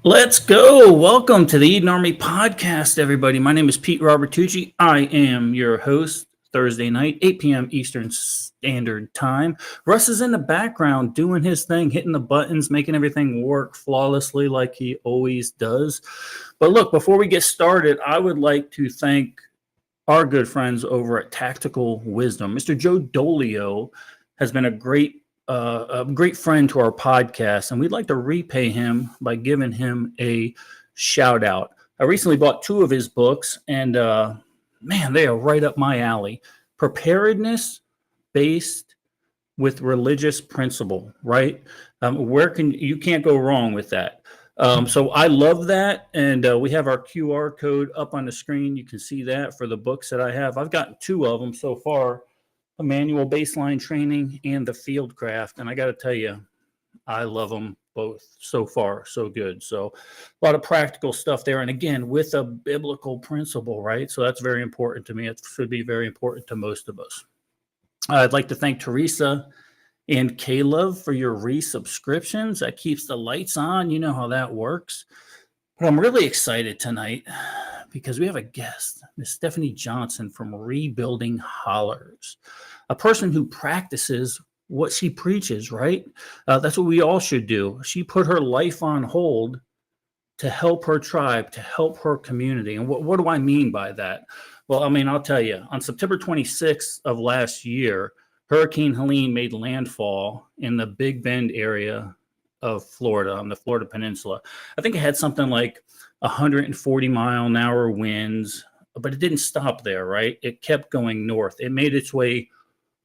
Let's go. Welcome to the Eden Army podcast, everybody. My name is Pete Robertucci. I am your host. Thursday night, 8 p.m. Eastern Standard Time. Russ is in the background doing his thing, hitting the buttons, making everything work flawlessly like he always does. But look, before we get started, I would like to thank our good friends over at Tactical Wisdom. Mr. Joe Dolio has been a great friend to our podcast, and we'd like to repay him by giving him a shout out. I recently bought 2 of his books, and man, they are right up my alley. Preparedness based with religious principle, right? You can't go wrong with that. So I love that, and we have our QR code up on the screen. You can see that for the books that I have. I've gotten 2 of them so far. A manual baseline training and the field craft. And I got to tell you, I love them both so far. So good. So a lot of practical stuff there. And again, with a biblical principle, right? So that's very important to me. It should be very important to most of us. I'd like to thank Teresa and Caleb for your resubscriptions. That keeps the lights on. You know how that works. But I'm really excited tonight because we have a guest, Miss Stephanie Johnson from Rebuilding Hollers, a person who practices what she preaches, right? That's what we all should do. She put her life on hold to help her tribe, to help her community. And what do I mean by that? Well, I mean, I'll tell you, on September 26th of last year, Hurricane Helene made landfall in the Big Bend area of Florida, on the Florida Peninsula. I think it had something like 140-mile-an-hour winds, but it didn't stop there, right? It kept going north. It made its way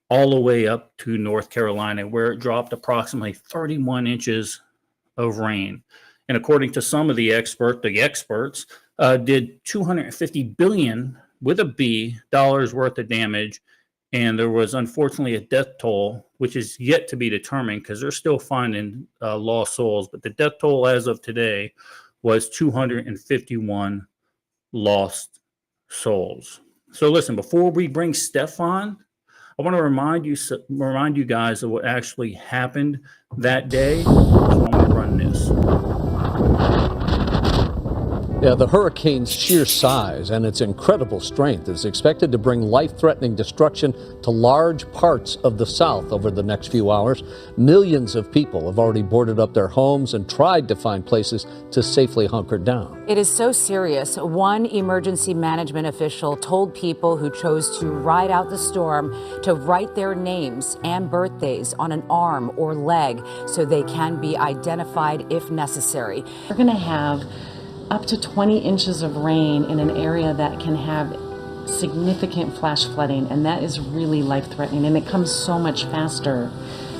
all the way up to North Carolina, where it dropped approximately 31 inches of rain. And according to some of the experts did $250 billion with a B dollars worth of damage. And there was unfortunately a death toll, which is yet to be determined because they're still finding lost souls. But the death toll as of today was 251 lost souls. So listen, before we bring Steph on, I want to remind you guys of what actually happened that day. So I'm going to run this. Yeah, the hurricane's sheer size and its incredible strength is expected to bring life-threatening destruction to large parts of the South over the next few hours. Millions of people have already boarded up their homes and tried to find places to safely hunker down. It is so serious. One emergency management official told people who chose to ride out the storm to write their names and birthdays on an arm or leg so they can be identified if necessary. We're going to have up to 20 inches of rain in an area that can have significant flash flooding, and that is really life-threatening, and it comes so much faster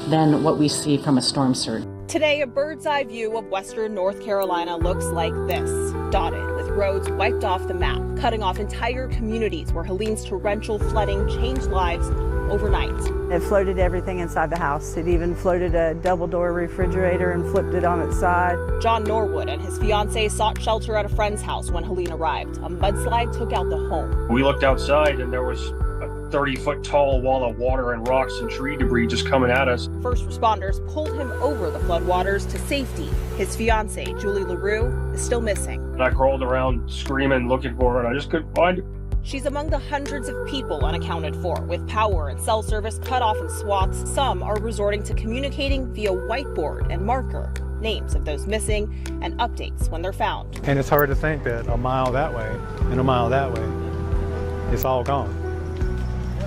than what we see from a storm surge. Today, a bird's eye view of western North Carolina looks like this, dotted with roads wiped off the map, cutting off entire communities where Helene's torrential flooding changed lives overnight. It floated everything inside the house. It even floated a double-door refrigerator and flipped it on its side. John Norwood and his fiancée sought shelter at a friend's house when Helene arrived. A mudslide took out the home. We looked outside and there was a 30-foot tall wall of water and rocks and tree debris just coming at us. First responders pulled him over the floodwaters to safety. His fiancée, Julie LaRue, is still missing. And I crawled around screaming, looking for her, and I just couldn't find her. She's among the hundreds of people unaccounted for, with power and cell service cut off in swaths. Some are resorting to communicating via whiteboard and marker, names of those missing and updates when they're found. And it's hard to think that a mile that way and a mile that way, it's all gone.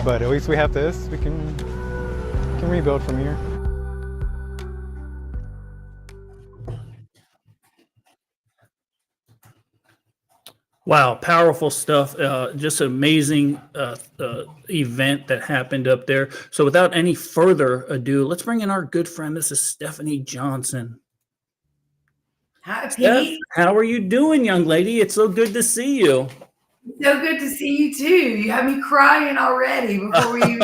But at least we have this, we can rebuild from here. Wow, powerful stuff. Just amazing event that happened up there. So without any further ado, let's bring in our good friend, Mrs. Stephanie Johnson. Hi, Steph, Pete. how are you doing, young lady? It's so good to see you. So good to see you too. You have me crying already before we.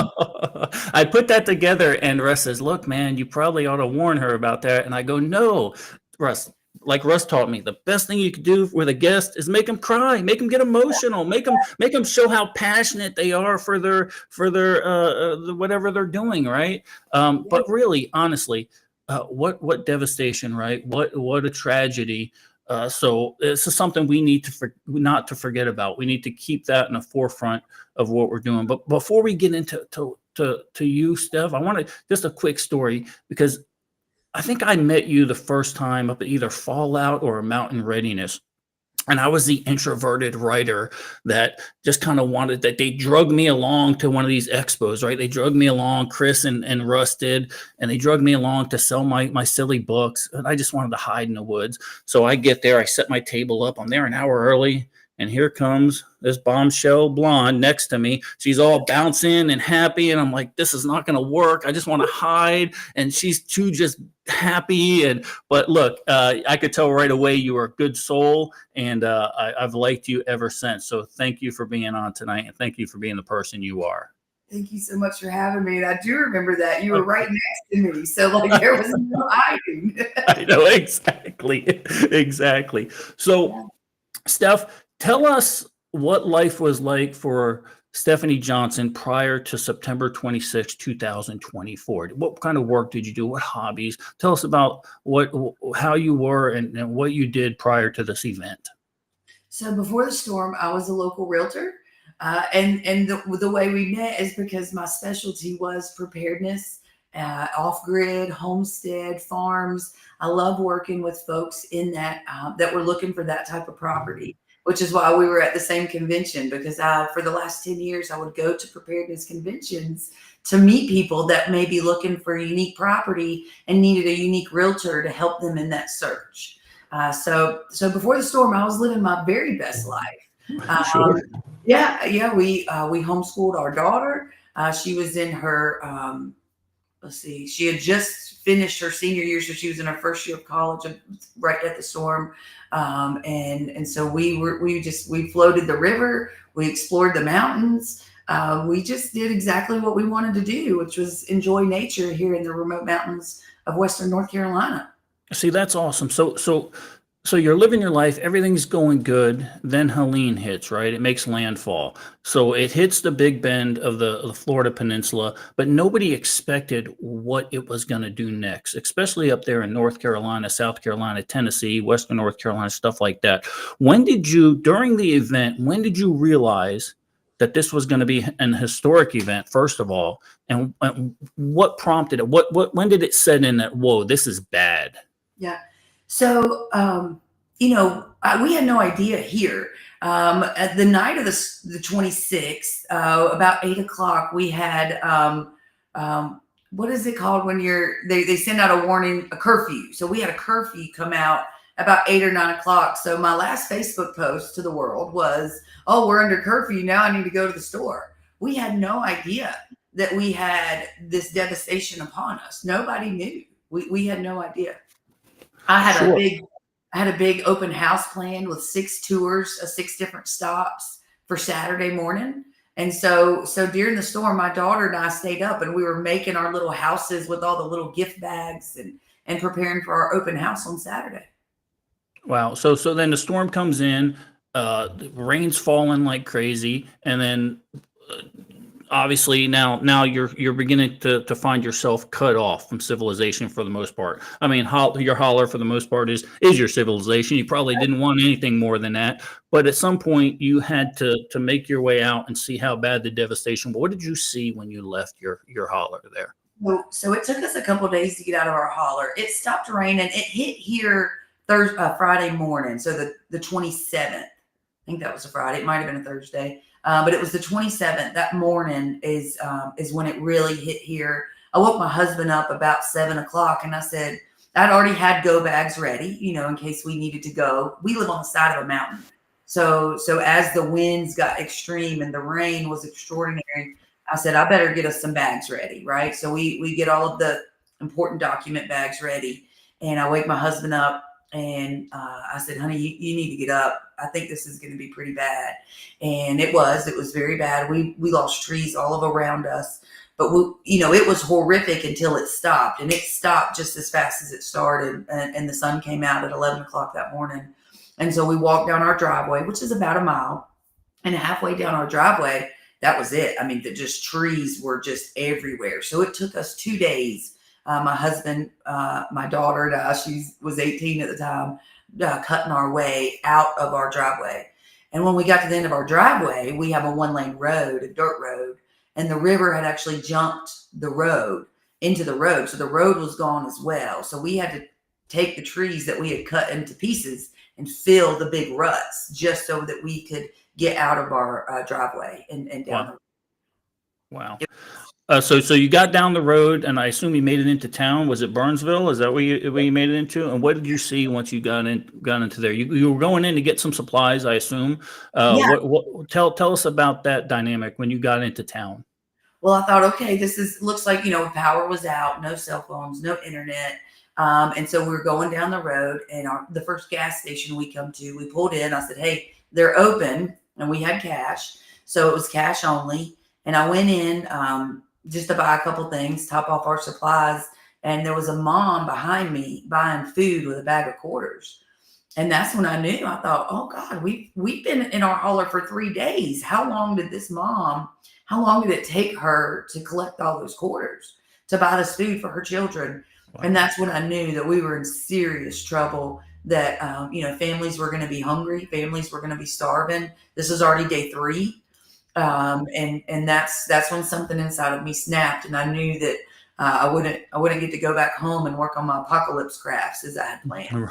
I put that together, and Russ says, "Look, man, you probably ought to warn her about that." And I go, "No, Russ. Like Russ taught me, the best thing you could do with a guest is make them cry, make them get emotional, make them show how passionate they are for their whatever they're doing, right? But really, honestly, what devastation, right? What a tragedy So this is something we need to not to forget about. We need to keep that in the forefront of what we're doing. But before we get into to you, Steph, I want to just a quick story, because I think I met you the first time up at either Fallout or Mountain Readiness. And I was the introverted writer that just kind of wanted that. They drugged me along to one of these expos, right? They drugged me along, Chris and Russ did, and they drugged me along to sell my silly books. And I just wanted to hide in the woods. So I get there, I set my table up. I'm there an hour early. And here comes this bombshell blonde next to me. She's all bouncing and happy. And I'm like, this is not going to work. I just want to hide. And she's too just happy. But look, I could tell right away you were a good soul. And I've liked you ever since. So thank you for being on tonight. And thank you for being the person you are. Thank you so much for having me. And I do remember that you were right next to me. So like there was no hiding. I know, exactly. Exactly. So Steph, tell us what life was like for Stephanie Johnson prior to September 26, 2024. What kind of work did you do? What hobbies? Tell us about how you were and what you did prior to this event. So before the storm, I was a local realtor. And the way we met is because my specialty was preparedness, off-grid, homestead, farms. I love working with folks in that were looking for that type of property, which is why we were at the same convention, because for the last 10 years, I would go to preparedness conventions to meet people that may be looking for a unique property and needed a unique realtor to help them in that search. So before the storm, I was living my very best life. Sure. Yeah. We homeschooled our daughter. She was in her, she had just finished her senior year. So she was in her first year of college right at the storm. And so we floated the river. We explored the mountains. We just did exactly what we wanted to do, which was enjoy nature here in the remote mountains of Western North Carolina. See, that's awesome. So you're living your life, everything's going good. Then Helene hits, right? It makes landfall. So it hits the Big Bend of the Florida Peninsula, but nobody expected what it was going to do next, especially up there in North Carolina, South Carolina, Tennessee, Western North Carolina, stuff like that. During the event, when did you realize that this was going to be an historic event, first of all? And what prompted it? When did it set in that, whoa, this is bad? Yeah. So, we had no idea here. At the night of the 26th, about 8:00, we had, what is it called when they send out a warning, a curfew. So we had a curfew come out about 8 or 9 o'clock. So my last Facebook post to the world was, oh, we're under curfew. Now I need to go to the store. We had no idea that we had this devastation upon us. Nobody knew. We had no idea. I had a big open house planned with 6 tours of 6 different stops for Saturday morning. And so during the storm, my daughter and I stayed up and we were making our little houses with all the little gift bags and preparing for our open house on Saturday. Wow. So then the storm comes in, the rain's falling like crazy. And then obviously now you're beginning to find yourself cut off from civilization for the most part. I mean, your holler for the most part is your civilization. You probably didn't want anything more than that, but at some point you had to make your way out and see how bad the devastation. What did you see when you left your holler there? So it took us a couple of days to get out of our holler. It stopped raining. It hit here Friday morning, so the 27th. I think that was a Friday. It might have been a Thursday. But it was the 27th. That morning is when it really hit here. I woke my husband up about 7 o'clock and I said, I'd already had go bags ready, in case we needed to go. We live on the side of a mountain. So as the winds got extreme and the rain was extraordinary, I said, I better get us some bags ready, right? So we get all of the important document bags ready. And I wake my husband up and I said, honey, you need to get up. I think this is going to be pretty bad. And it was very bad. We lost trees all around us, but it was horrific until it stopped, and it stopped just as fast as it started. And the sun came out at 11 o'clock that morning. And so we walked down our driveway, which is about a mile, and halfway down our driveway, that was it. I mean, trees were just everywhere. So it took us 2 days. My husband, my daughter, she was 18 at the time, cutting our way out of our driveway. And when we got to the end of our driveway, we have a 1-lane road, a dirt road, and the river had actually jumped the road into the road. So the road was gone as well. So we had to take the trees that we had cut into pieces and fill the big ruts just so that we could get out of our driveway and down the road. Wow. So you got down the road, and I assume you made it into town. Was it Burnsville? Is that where you made it into? And what did you see once you got into there? You were going in to get some supplies, I assume. Yeah. Tell us about that dynamic when you got into town. Well, I thought, okay, looks like, power was out, no cell phones, no internet. And so we were going down the road, and the first gas station we come to, we pulled in. I said, hey, they're open, and we had cash. So it was cash only. And I went in just to buy a couple things, top off our supplies. And there was a mom behind me buying food with a bag of quarters. And that's when I knew. I thought, oh God, we've been in our hauler for 3 days. How long did it take her to collect all those quarters to buy this food for her children? Wow. And that's when I knew that we were in serious trouble, that, families were going to be hungry. Families were going to be starving. This was already day 3. And that's when something inside of me snapped, and I knew that I wouldn't get to go back home and work on my apocalypse crafts as I had planned.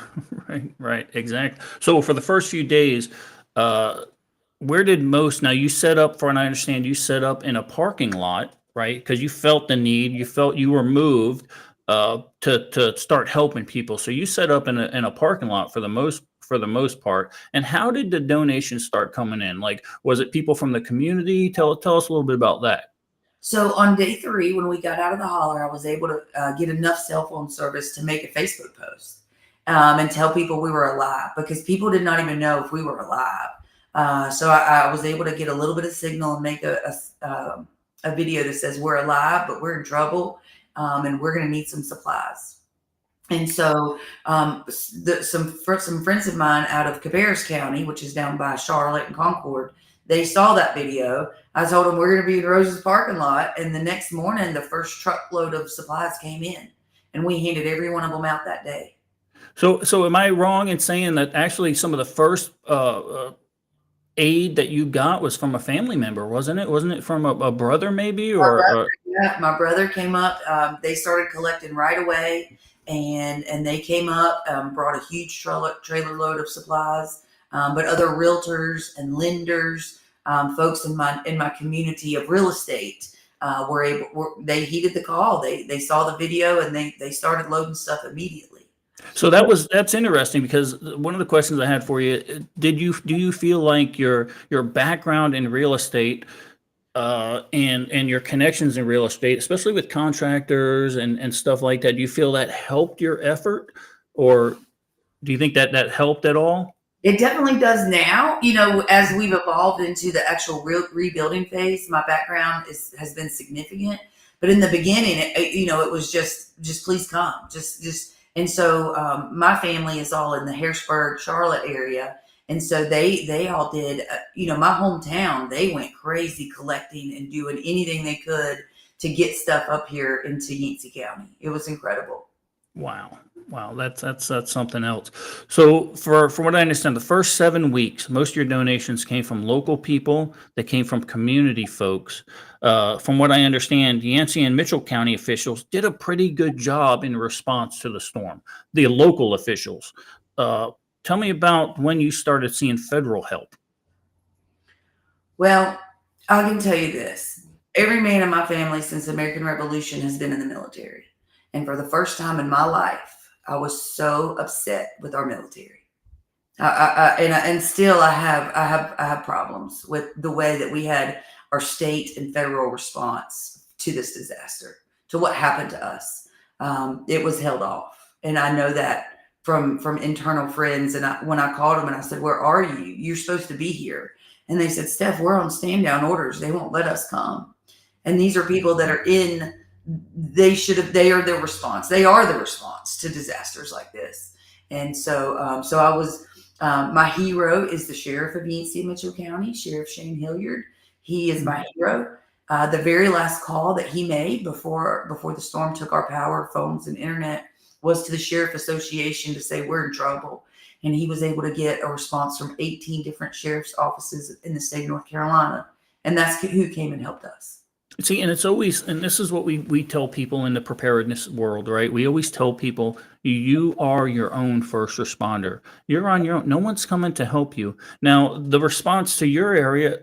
Right, exactly. So for the first few days, where did now you set up for, and I understand you set up in a parking lot, right? Because you felt the need, you felt you were moved to start helping people. So you set up in a parking lot for the most part. And how did the donations start coming in? Like, was it people from the community? Tell us a little bit about that. So on day 3, when we got out of the holler, I was able to get enough cell phone service to make a Facebook post and tell people we were alive, because people did not even know if we were alive. So I was able to get a little bit of signal and make a video that says we're alive, but we're in trouble, and we're going to need some supplies. And so some friends of mine out of Cabarrus County, which is down by Charlotte and Concord, they saw that video. I told them we're going to be in Rose's parking lot. And the next morning, the first truckload of supplies came in, and we handed every one of them out that day. So am I wrong in saying that actually some of the first aid that you got was from a family member, wasn't it? Wasn't it from a brother maybe? Yeah, my brother came up. They started collecting right away. And they came up, brought a huge trailer load of supplies, but other realtors and lenders, folks in my community of real estate, they heeded the call. They saw the video, and they started loading stuff immediately. So that's interesting, because one of the questions I had for you, do you feel like your background in real estate and your connections in real estate, especially with contractors and stuff like that, do you feel that helped your effort, or do you think that helped at all? It definitely does now. As we've evolved into the actual rebuilding phase, my background has been significant. But in the beginning, it was just please come, just. And so my family is all in the Harrisburg, Charlotte area. And so they all did, my hometown, they went crazy collecting and doing anything they could to get stuff up here into Yancey County. It was incredible. Wow. That's something else. So from what I understand, the first 7 weeks, most of your donations came from local people. They came from community folks. From what I understand, Yancey and Mitchell County officials did a pretty good job in response to the storm. The local officials. Tell me about when you started seeing federal help. Well, I can tell you this. Every man in my family since the American Revolution has been in the military. And for the first time in my life, I was so upset with our military. And still I have problems with the way that we had our state and federal response to this disaster, to what happened to us. It was held off. And I know that from internal friends. And when I called them and I said, where are you? You're supposed to be here. And they said, Steph, we're on stand down orders. They won't let us come. And these are people that are they are the response. They are the response to disasters like this. And so I was, my hero is the sheriff of Yancey and Mitchell County, Sheriff Shane Hilliard. He is my hero. The very last call that he made before the storm took our power, phones, and internet was to the Sheriff Association to say we're in trouble. and he was able to get a response from 18 different sheriff's offices in the state of North Carolina. And that's who came and helped us. See, and it's always, and this is what we tell people in the preparedness world, right? We always tell people, you are your own first responder. You're on your own. No one's coming to help you. Now, the response to your area,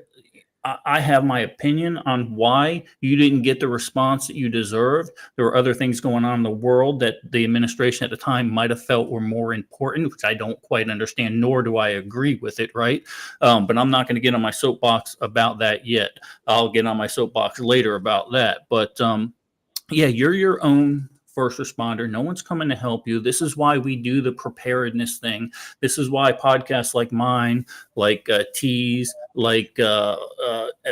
I have my opinion on why you didn't get the response that you deserved. There were other things going on in the world that the administration at the time might have felt were more important, which I don't quite understand, nor do I agree with it, right? But I'm not going to get on my soapbox about that yet. I'll get on my soapbox later about that. But yeah, you're your own first responder. No one's coming to help you. This is why we do the preparedness thing. This is why podcasts like mine, like Tease, like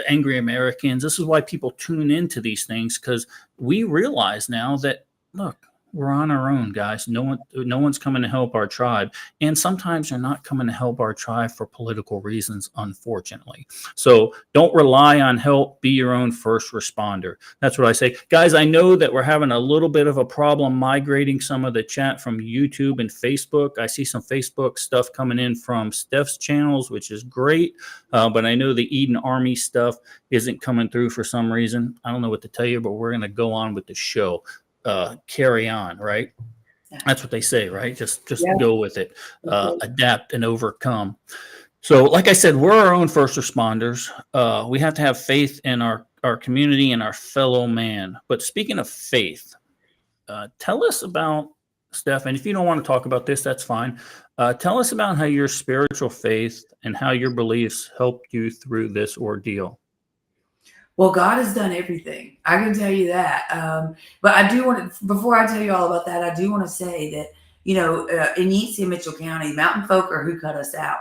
Angry Americans, this is why people tune into these things, because we realize now that, look, we're on our own, guys. No one's coming to help our tribe. And sometimes they're not coming to help our tribe for political reasons, unfortunately. So don't rely on help. Be your own first responder. That's what I say. Guys, I know that we're having a little bit of a problem migrating some of the chat from YouTube and Facebook. I see some Facebook stuff coming in from Steph's channels, which is great. But I know the Eden Army stuff isn't coming through for some reason. I don't know what to tell you, but we're going to go on with the show. Carry on, right? That's what they say, right? Just go with it, adapt and overcome. So like I said, we're our own first responders. We have to have faith in our community and our fellow man. But speaking of faith, tell us about, Steph, and if you don't want to talk about this, that's fine. Tell us about how your spiritual faith and how your beliefs helped you through this ordeal. Well, God has done everything. I can tell you that. But I do want to, before I tell you all about that, I do want to say that, in Yancey and Mitchell County, mountain folk are who cut us out.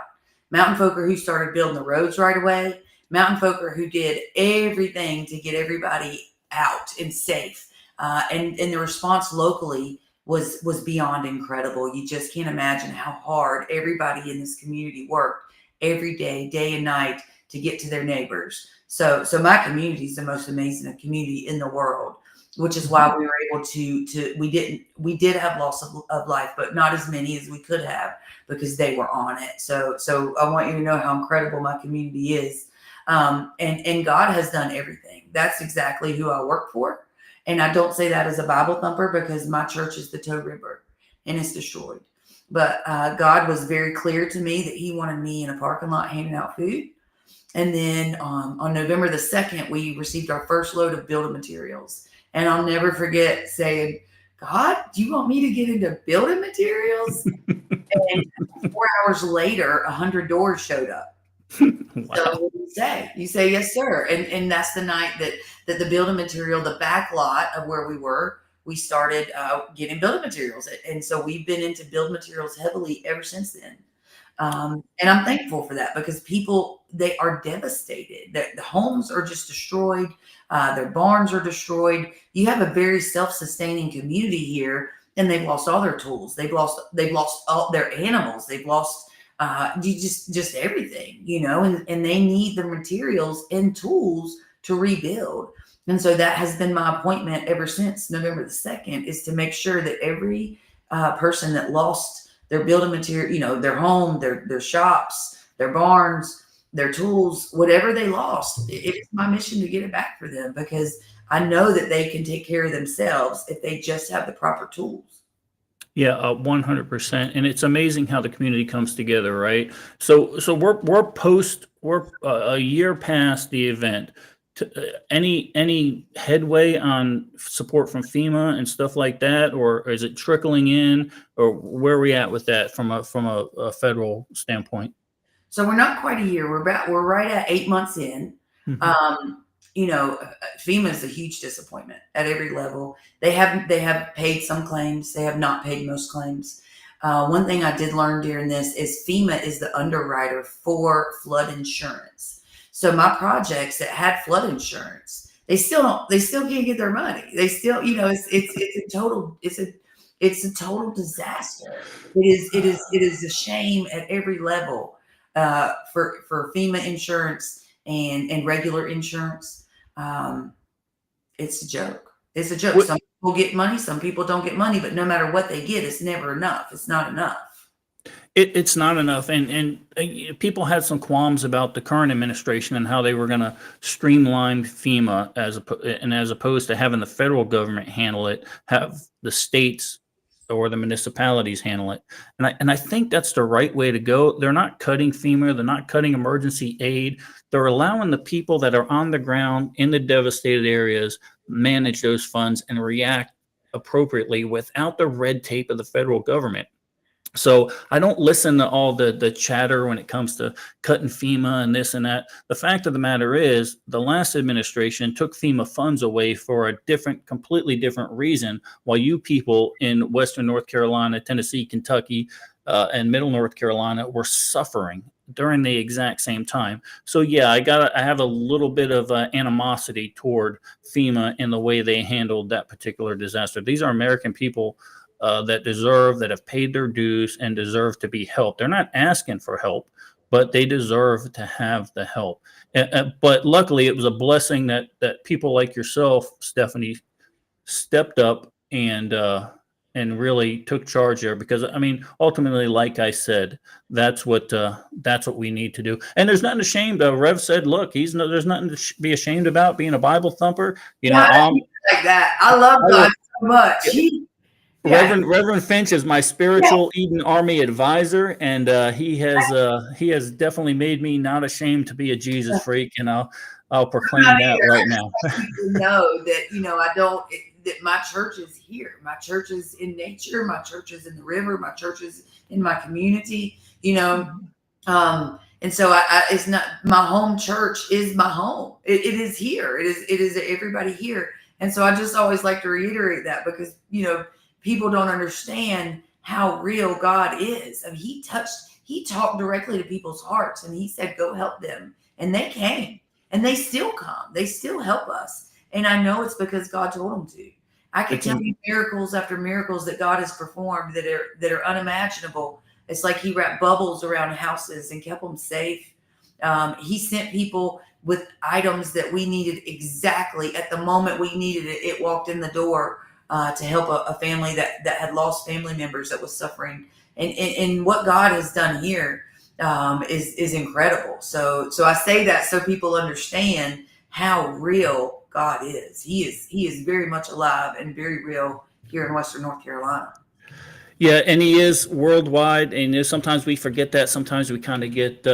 Mountain folk are who started building the roads right away. Mountain folk are who did everything to get everybody out and safe. And the response locally was beyond incredible. You just can't imagine how hard everybody in this community worked every day, day and night, to get to their neighbors. So my community is the most amazing community in the world, which is why we were able to we did have loss of life, but not as many as we could have, because they were on it. So I want you to know how incredible my community is. And God has done everything. That's exactly who I work for. And I don't say that as a Bible thumper, because my church is the Toe River and it's destroyed. But God was very clear to me that he wanted me in a parking lot handing out food. And then on November the 2nd, we received our first load of building materials. And I'll never forget saying, God, do you want me to get into building materials? And 4 hours later, 100 doors showed up. Wow. So what do you say? You say, yes, sir. And that's the night that the building material, the back lot of where we were, we started getting building materials. And so we've been into building materials heavily ever since then. And I'm thankful for that, because people, they are devastated. The homes are just destroyed. Their barns are destroyed. You have a very self-sustaining community here, and they've lost all their tools. They've lost all their animals. They've lost just everything, and they need the materials and tools to rebuild. And so that has been my appointment ever since November the 2nd, is to make sure that every person that lost their building material, their home, their shops, their barns, their tools, whatever they lost, it's my mission to get it back for them, because I know that they can take care of themselves if they just have the proper tools. Yeah, 100%. And it's amazing how the community comes together, right? So we're a year past the event. Any headway on support from FEMA and stuff like that, or is it trickling in, or where are we at with that from a federal standpoint? So we're not quite a year. We're right at 8 months in. Mm-hmm. FEMA is a huge disappointment at every level. They have paid some claims. They have not paid most claims. One thing I did learn during this is FEMA is the underwriter for flood insurance. So my projects that had flood insurance, they still can't get their money. They still, it's a total disaster. It is a shame at every level for FEMA insurance and regular insurance. It's a joke. It's a joke. Some people get money, some people don't get money, but no matter what they get, it's never enough. It's not enough. It's not enough, and people had some qualms about the current administration and how they were going to streamline FEMA as opposed to having the federal government handle it, have the states or the municipalities handle it. And I think that's the right way to go. They're not cutting FEMA, they're not cutting emergency aid. They're allowing the people that are on the ground in the devastated areas manage those funds and react appropriately without the red tape of the federal government. So I don't listen to all the chatter when it comes to cutting FEMA and this and that. The fact of the matter is, the last administration took FEMA funds away for a completely different reason, while you people in Western North Carolina, Tennessee, Kentucky, and Middle North Carolina were suffering during the exact same time. So yeah, I have a little bit of animosity toward FEMA in the way they handled that particular disaster. These are American people that have paid their dues and deserve to be helped. They're not asking for help, but they deserve to have the help. But luckily, it was a blessing that people like yourself, Stephanie, stepped up and really took charge there. Because I mean, ultimately, like I said, that's what we need to do. And there's nothing ashamed of. Rev said, "Look, there's nothing to be ashamed about being a Bible thumper." You know, like that. I love God so much. Reverend Finch is my spiritual Eden Army advisor, and he has definitely made me not ashamed to be a Jesus freak, and I'll proclaim that right now. Know that I don't. That my church is here. My church is in nature. My church is in the river. My church is in my community. And so it's not my home church is my home. It is here. It is everybody here. And so I just always like to reiterate that because people don't understand how real God is. I mean, he talked directly to people's hearts and he said, go help them. And they came and they still come. They still help us. And I know it's because God told them to. I could tell you miracles after miracles that God has performed that are unimaginable. It's like he wrapped bubbles around houses and kept them safe. He sent people with items that we needed exactly at the moment we needed it. It walked in the door to help a family that had lost family members that was suffering. And what God has done here is incredible. So I say that so people understand how real God is. He is very much alive and very real here in Western North Carolina. Yeah, and he is worldwide. And sometimes we forget that. Sometimes we kind of get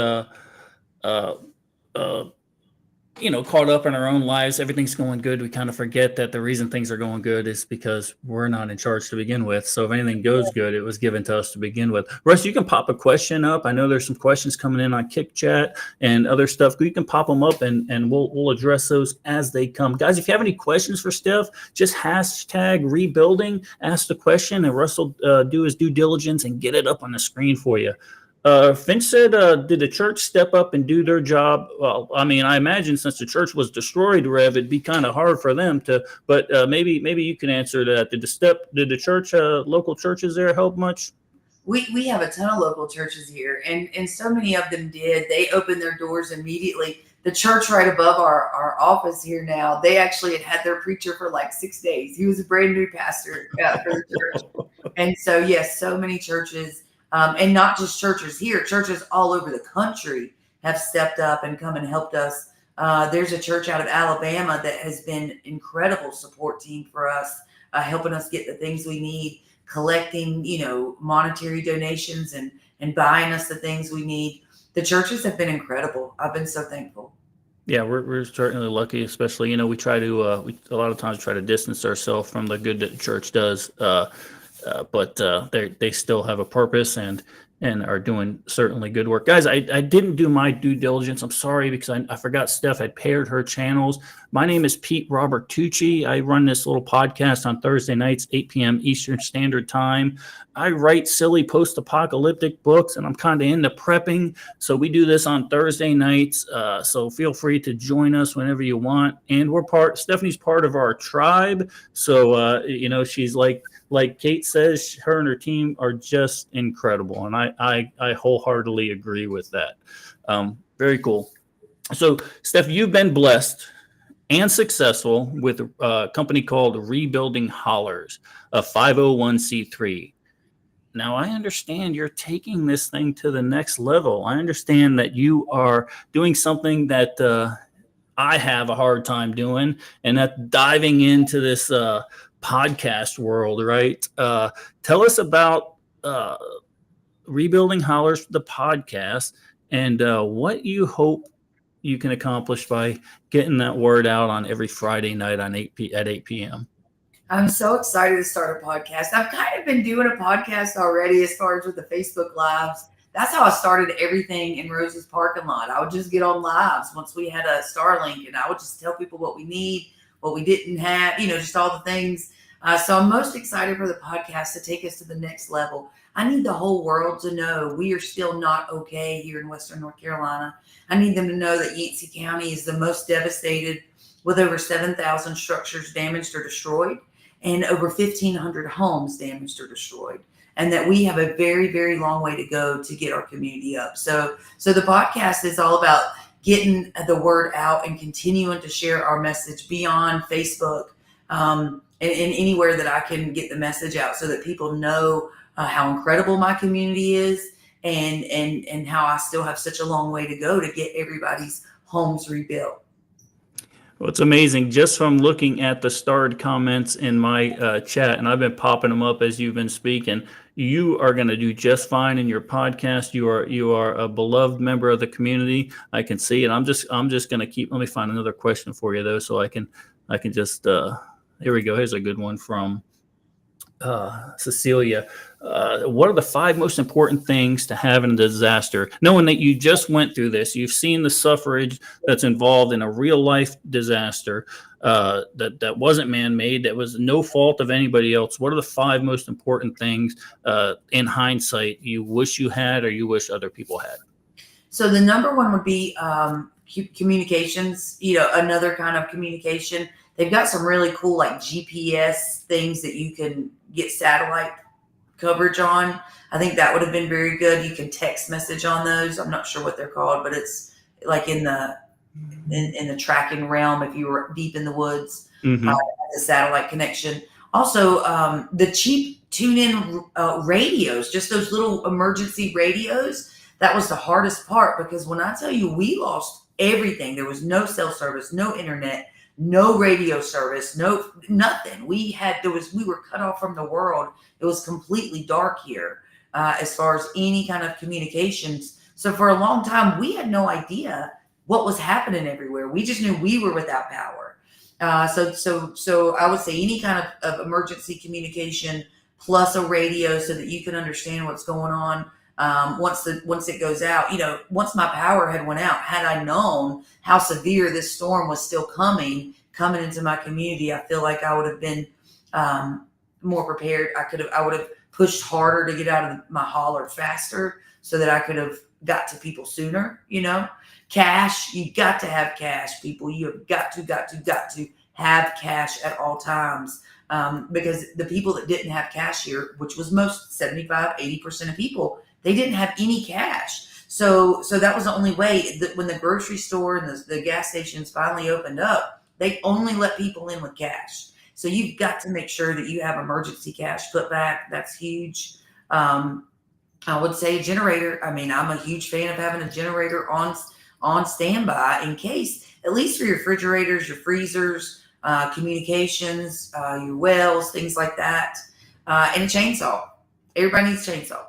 caught up in our own lives. Everything's going good. We kind of forget that the reason things are going good is because we're not in charge to begin with. So if anything goes good, it was given to us to begin with. Russ, you can pop a question up. I know there's some questions coming in on Kick Chat and other stuff. You can pop them up and we'll address those as they come. Guys, if you have any questions for Steph, just hashtag rebuilding, ask the question, and Russ will do his due diligence and get it up on the screen for you. Finch said, did the church step up and do their job? Well, I mean, I imagine since the church was destroyed, Rev, it'd be kind of hard for them to, but maybe you can answer that. Did the church, local churches there help much? We have a ton of local churches here, and so many of them did. They opened their doors immediately. The church right above our office here now, they actually had their preacher for like 6 days. He was a brand new pastor for the church. And so, yes, so many churches, and not just churches here, churches all over the country have stepped up and come and helped us. There's a church out of Alabama that has been incredible support team for us, helping us get the things we need, collecting, monetary donations and buying us the things we need. The churches have been incredible. I've been so thankful. Yeah, we're certainly lucky, especially, we try to, a lot of times try to distance ourselves from the good that the church does. But they still have a purpose and are doing certainly good work. Guys, I didn't do my due diligence. I'm sorry because I forgot Steph had paired her channels. My name is Pete Robertucci. I run this little podcast on Thursday nights, 8 p.m. Eastern Standard Time. I write silly post-apocalyptic books, and I'm kind of into prepping. So we do this on Thursday nights. So feel free to join us whenever you want. And Stephanie's part of our tribe. So, she's like Kate says, her and her team are just incredible. And I wholeheartedly agree with that. Very cool. So, Steph, you've been blessed and successful with a company called Rebuilding Hollers, a 501c3. Now, I understand you're taking this thing to the next level. I understand that you are doing something that I have a hard time doing, and that diving into this podcast world, right? Tell us about Rebuilding Hollers, the podcast, and what you hope you can accomplish by getting that word out on every Friday night on at 8 p.m. I'm so excited to start a podcast. I've kind of been doing a podcast already as far as with the Facebook Lives. That's how I started everything in Rose's parking lot. I would just get on lives once we had a Starlink, and I would just tell people what we need, what we didn't have, just all the things. So I'm most excited for the podcast to take us to the next level. I need the whole world to know we are still not okay here in Western North Carolina. I need them to know that Yancey County is the most devastated, with over 7,000 structures damaged or destroyed and over 1,500 homes damaged or destroyed, and that we have a very, very long way to go to get our community up. So the podcast is all about getting the word out and continuing to share our message beyond Facebook, and anywhere that I can get the message out so that people know how incredible my community is, and how I still have such a long way to go to get everybody's homes rebuilt. Well, it's amazing just from looking at the starred comments in my chat, and I've been popping them up as you've been speaking. You are going to do just fine in your podcast. You are a beloved member of the community. I can see it. I'm just going to keep. Let me find another question for you though, so I can just. Here we go. Here's a good one from Cecilia. What are the 5 most important things to have in a disaster? Knowing that you just went through this, you've seen the suffrage that's involved in a real life disaster that wasn't man-made, that was no fault of anybody else. What are the 5 most important things in hindsight you wish you had or you wish other people had? So the number one would be communications, another kind of communication. They've got some really cool like GPS things that you can get satellite coverage on. I think that would have been very good. You can text message on those. I'm not sure what they're called, but it's like in the tracking realm if you were deep in the woods. Mm-hmm. The satellite connection. Also, the cheap tune-in radios, just those little emergency radios. That was the hardest part, because when I tell you we lost everything, there was no cell service, no internet, no radio service, nothing. We were cut off from the world. It was completely dark here as far as any kind of communications. So for a long time, we had no idea what was happening everywhere. We just knew we were without power. So I would say any kind of emergency communication plus a radio so that you can understand what's going on. Once it goes out, once my power had went out, had I known how severe this storm was still coming into my community, I feel like I would have been more prepared. I would have pushed harder to get out of my holler faster so that I could have got to people sooner. Cash, you got to have cash, people. You have got to have cash at all times. Because the people that didn't have cash here, which was most 75, 80% of people, they didn't have any cash. So that was the only way that when the grocery store and the gas stations finally opened up, they only let people in with cash. So you've got to make sure that you have emergency cash put back. That's huge. I would say a generator. I mean, I'm a huge fan of having a generator on standby in case, at least for your refrigerators, your freezers, communications, your wells, things like that, and a chainsaw. Everybody needs a chainsaw.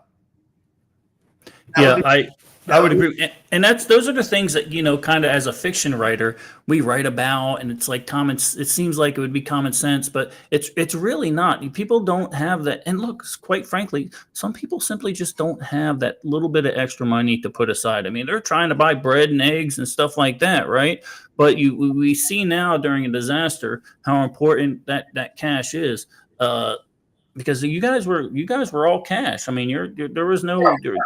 I would agree. And those are the things that, kind of as a fiction writer, we write about, and it's like it seems like it would be common sense, but it's really not. People don't have that. And look, quite frankly, some people simply just don't have that little bit of extra money to put aside. I mean, they're trying to buy bread and eggs and stuff like that, right? But we see now during a disaster how important that cash is. Because you guys were all cash. I mean, there was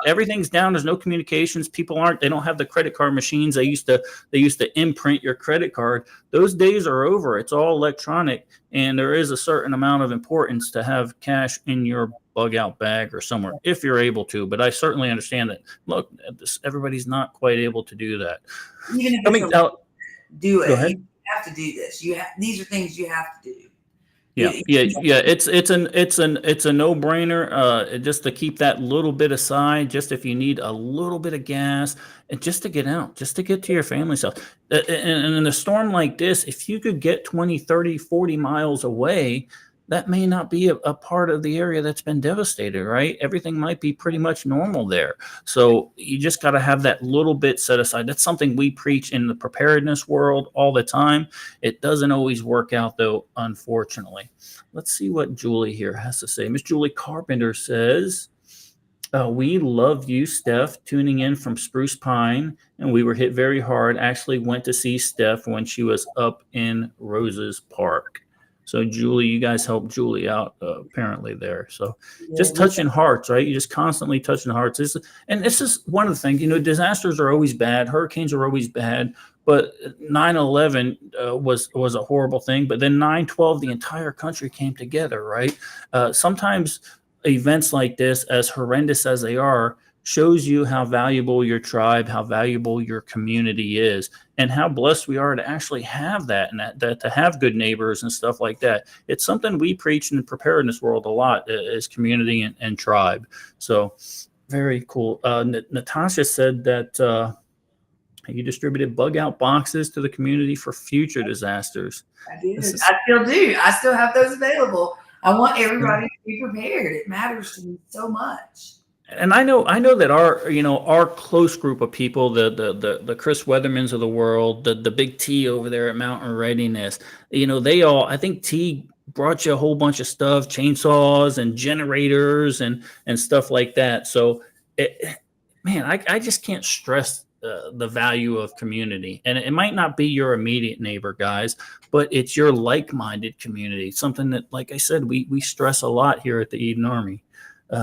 everything's down. There's no communications. They don't have the credit card machines. They used to imprint your credit card. Those days are over. It's all electronic, and there is a certain amount of importance to have cash in your bug out bag or somewhere if you're able to. But I certainly understand that. Look, everybody's not quite able to do that. Even if do it, you have to do this. These are things you have to do. Yeah, yeah. It's a no brainer. Just to keep that little bit aside, just if you need a little bit of gas, and just to get out, just to get to your family's house. And in a storm like this, if you could get 20, 30, 40 miles away, that may not be a part of the area that's been devastated, right? Everything might be pretty much normal there. So you just got to have that little bit set aside. That's something we preach in the preparedness world all the time. It doesn't always work out, though, unfortunately. Let's see what Julie here has to say. Miss Julie Carpenter says, we love you, Steph, tuning in from Spruce Pine, and we were hit very hard. Actually went to see Steph when she was up in Roses Park. So Julie, you guys helped Julie out apparently there. So just touching hearts, right? You just constantly touching hearts. And this is one of the things, disasters are always bad. Hurricanes are always bad. But 9/11 was a horrible thing. But then 9/12, the entire country came together, right? Sometimes events like this, as horrendous as they are, shows you how valuable your tribe, how valuable your community is, and how blessed we are to actually have that, and that to have good neighbors and stuff like that. It's something we preach in the preparedness world a lot, is community and tribe. So very cool. Natasha said that you distributed bug out boxes to the community for future disasters. I did. I still do. I still have those available. I want everybody to be prepared. It matters to me so much. And I know that our close group of people, the Chris Weathermans of the world, the big T over there at Mountain Readiness, they all, I think T brought you a whole bunch of stuff, chainsaws and generators and stuff like that. So, I just can't stress the value of community. And it might not be your immediate neighbor, guys, but it's your like-minded community. Something that, like I said, we stress a lot here at the Eden Army.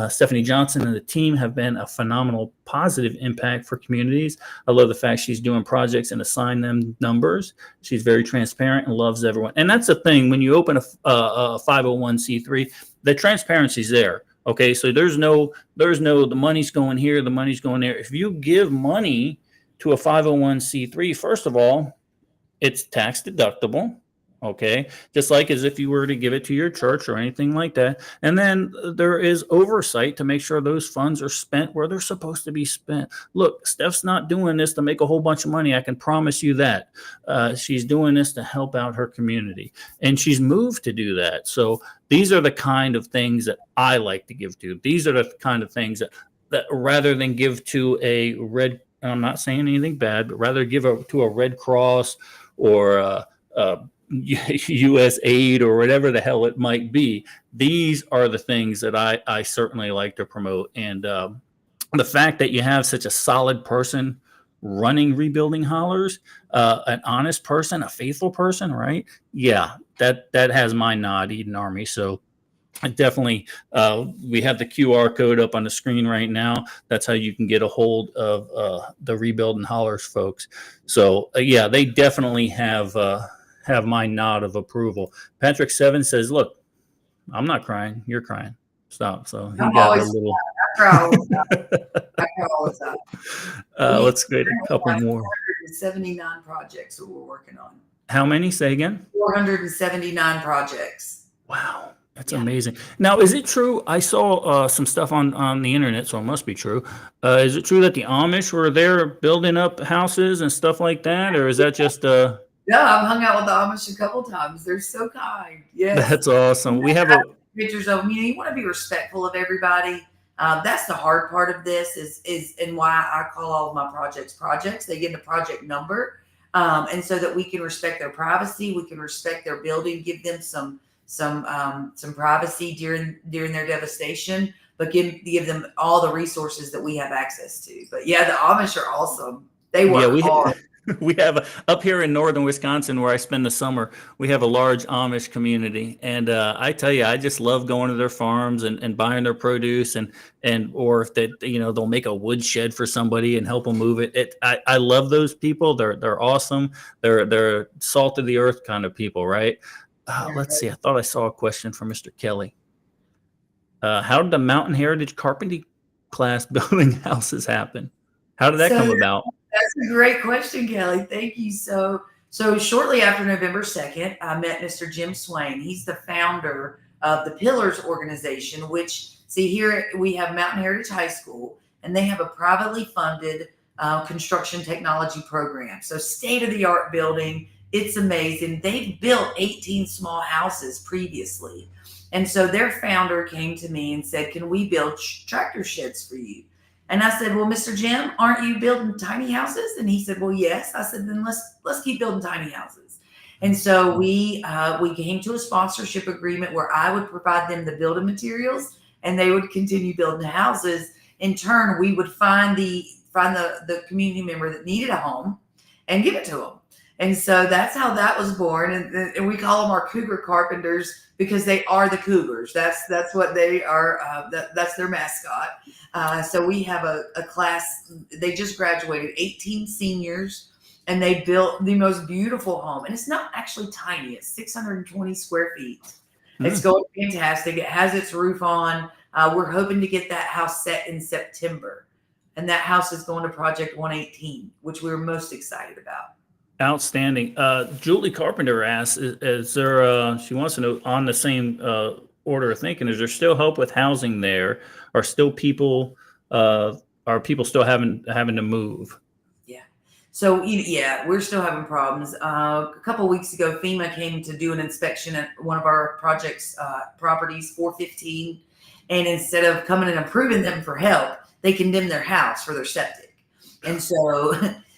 Stephanie Johnson and the team have been a phenomenal positive impact for communities. I love the fact she's doing projects and assign them numbers. She's very transparent and loves everyone. And that's the thing, when you open a 501c3, the transparency's there. Okay, so there's no the money's going here, the money's going there. If you give money to a 501c3, first of all, it's tax deductible. Okay, just like as if you were to give it to your church or anything like that. And then there is oversight to make sure those funds are spent where they're supposed to be spent. Look, Steph's not doing this to make a whole bunch of money. I can promise you that. She's doing this to help out her community, and she's moved to do that. So these are the kind of things that I like to give to. These are the kind of things that rather than give to a red, I'm not saying anything bad, but rather give to a Red Cross or U.S. aid or whatever the hell it might be. These are the things that I certainly like to promote. And the fact that you have such a solid person running Rebuilding Hollers, an honest person, a faithful person, right? Yeah, that has my nod, Eden Army. So definitely, we have the QR code up on the screen right now. That's how you can get a hold of the Rebuilding Hollers folks. So yeah, they definitely have my nod of approval. Patrick 7 says, "Look, I'm not crying. You're crying. Stop." So he got a little. Let's get a couple more. 479 projects that we're working on. How many? Say again. 479 projects. Wow. That's amazing. Now, is it true? I saw some stuff on the internet, so it must be true. Is it true that the Amish were there building up houses and stuff like that, or is that just No, I've hung out with the Amish a couple times. They're so kind. Yes. That's awesome. We have pictures of them. You want to be respectful of everybody. That's the hard part of this is and why I call all of my projects. They get a project number, and so that we can respect their privacy, we can respect their building, give them some privacy during their devastation, but give them all the resources that we have access to. But yeah, the Amish are awesome. They work hard. We have up here in northern Wisconsin, where I spend the summer, we have a large Amish community. And I tell you, I just love going to their farms and buying their produce and or if they, they'll make a wood shed for somebody and help them move it. I love those people. They're awesome. They're salt of the earth kind of people, right? Let's see. I thought I saw a question from Mr. Kelly. How did the Mountain Heritage Carpentry class building houses happen? How did that come about? That's a great question, Kelly. Thank you so So shortly after November 2nd, I met Mr. Jim Swain. He's the founder of the Pillars organization, which, see, here we have Mountain Heritage High School, and they have a privately funded construction technology program. So state-of-the-art building. It's amazing. They've built 18 small houses previously. And so their founder came to me and said, can we build tractor sheds for you? And I said, well, Mr. Jim, aren't you building tiny houses? And he said, well, yes. I said, then let's keep building tiny houses. And so we came to a sponsorship agreement where I would provide them the building materials and they would continue building the houses. In turn, we would find the community member that needed a home and give it to them. And so that's how that was born. And we call them our Cougar Carpenters because they are the Cougars. That's what they are. That's their mascot. So we have a class. They just graduated, 18 seniors, and they built the most beautiful home. And it's not actually tiny. It's 620 square feet. It's going fantastic. It has its roof on. We're hoping to get that house set in September. And that house is going to Project 118, which we're most excited about. Outstanding. Julie Carpenter asks, is there, she wants to know on the same order of thinking, is there still hope with housing there? Are people still having to move? Yeah. So, yeah, we're still having problems. A couple of weeks ago, FEMA came to do an inspection at one of our projects properties, 415. And instead of coming and approving them for help, they condemned their house for their septic. And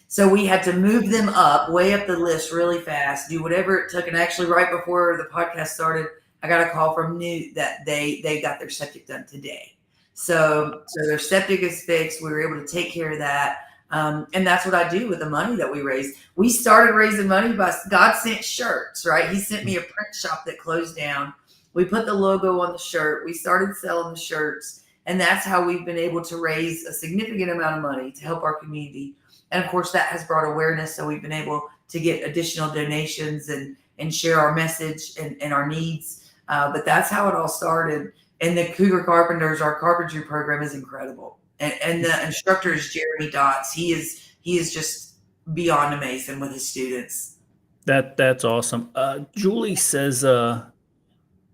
so we had to move them way up the list really fast, do whatever it took. And actually, right before the podcast started, I got a call from Newt that they got their septic done today. So their septic is fixed. We were able to take care of that. And that's what I do with the money that we raise. We started raising money by God sent shirts, right? He sent me a print shop that closed down. We put the logo on the shirt. We started selling the shirts. And that's how we've been able to raise a significant amount of money to help our community. And of course, that has brought awareness. So we've been able to get additional donations and share our message and our needs. But that's how it all started. And the Cougar Carpenters, our carpentry program is incredible. And the instructor is Jeremy Dotz. He is just beyond amazing with his students. That's awesome. Julie says,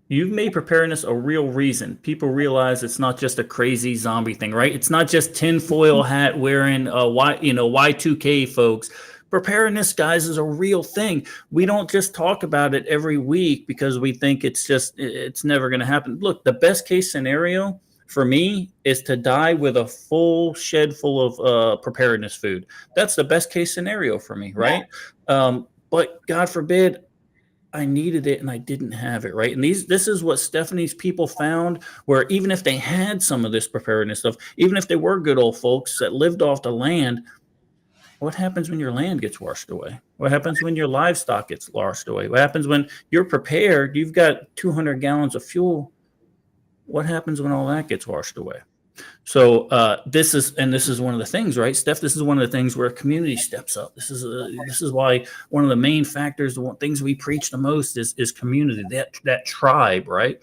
you've made preparedness a real reason. People realize it's not just a crazy zombie thing, right? It's not just tinfoil hat wearing, Y2K folks. Preparedness, guys, is a real thing. We don't just talk about it every week because we think it's never going to happen. Look, the best case scenario for me is to die with a full shed full of preparedness food. That's the best case scenario for me, right? Yeah. But God forbid, I needed it and I didn't have it, right? And this is what Stephanie's people found, where even if they had some of this preparedness stuff, even if they were good old folks that lived off the land, what happens when your land gets washed away? What happens when your livestock gets washed away? What happens when you're prepared, you've got 200 gallons of fuel? What happens when all that gets washed away? So this is one of the things, right, Steph? This is one of the things where community steps up. This is why one of the main factors, the things we preach the most is community, that tribe, right?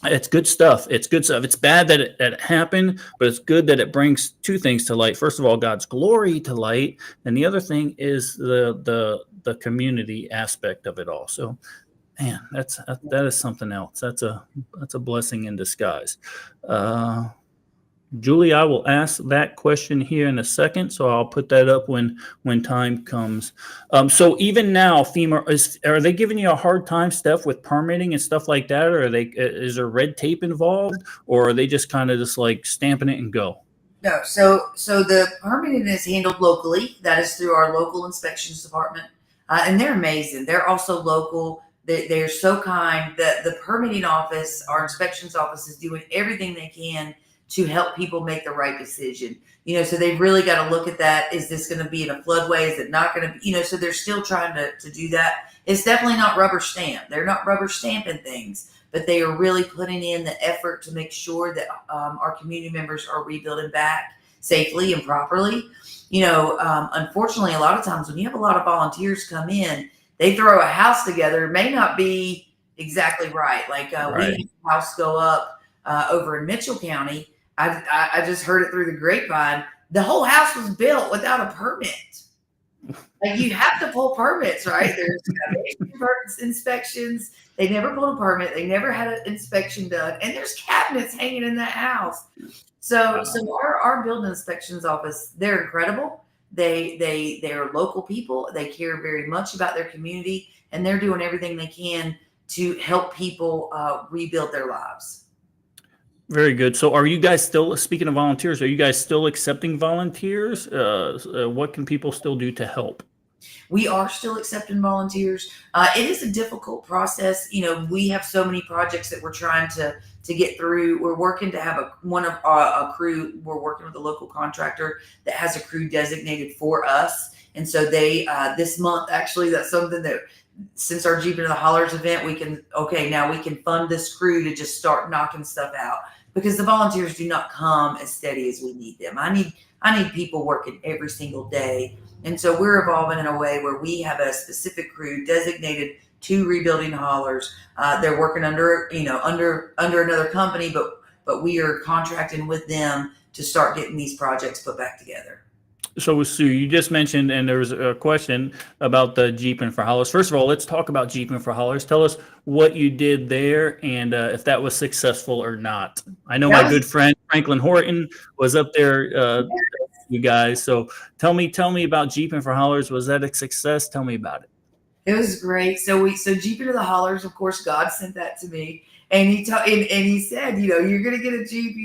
It's good stuff. It's good stuff. It's bad that it happened, but it's good that it brings two things to light. First of all, God's glory to light, and the other thing is the community aspect of it all. So, man, that is something else. That's a blessing in disguise. Julie, I will ask that question here in a second, so I'll put that up when time comes. So even now, FEMA, are they giving you a hard time, Steph, with permitting and stuff like that, or is there red tape involved, or are they just kind of just like stamping it and go? No, so the permitting is handled locally. That is through our local inspections department, and they're amazing. They're also local. They're so kind. The permitting office, our inspections office, is doing everything they can to help people make the right decision. So they've really got to look at that. Is this going to be in a floodway? Is it not going to be, so they're still trying to do that. It's definitely not rubber stamp. They're not rubber stamping things, but they are really putting in the effort to make sure that our community members are rebuilding back safely and properly. Unfortunately, a lot of times when you have a lot of volunteers come in, they throw a house together. It may not be exactly right. Like right. We had a house go up over in Mitchell County. I just heard it through the grapevine. The whole house was built without a permit. Like you have to pull permits, right? There's inspections. They never pulled a permit. They never had an inspection done, and there's cabinets hanging in that house. So our building inspections office, they're incredible. They're local people. They care very much about their community, and they're doing everything they can to help people rebuild their lives. Very good. So are you guys still, speaking of volunteers, are you guys still accepting volunteers? What can people still do to help? We are still accepting volunteers. It is a difficult process. We have so many projects that we're trying to get through. We're working to have a crew. We're working with a local contractor that has a crew designated for us. And so they, this month, actually, that's something that since our Jeep into the Hollers event, now we can fund this crew to just start knocking stuff out, because the volunteers do not come as steady as we need them. I need people working every single day. And so we're evolving in a way where we have a specific crew designated to rebuilding Hollers. They're working under another company, but we are contracting with them to start getting these projects put back together. So Sue, you just mentioned, and there was a question about the Jeeping for Hollers. First of all, let's talk about Jeeping for Hollers. Tell us what you did there and if that was successful or not. I know my good friend Franklin Horton was up there, you guys. So tell me about Jeeping for Hollers. Was that a success? Tell me about it. It was great. So Jeeping to the Hollers, of course, God sent that to me. And he said, you're going to get a Jeep.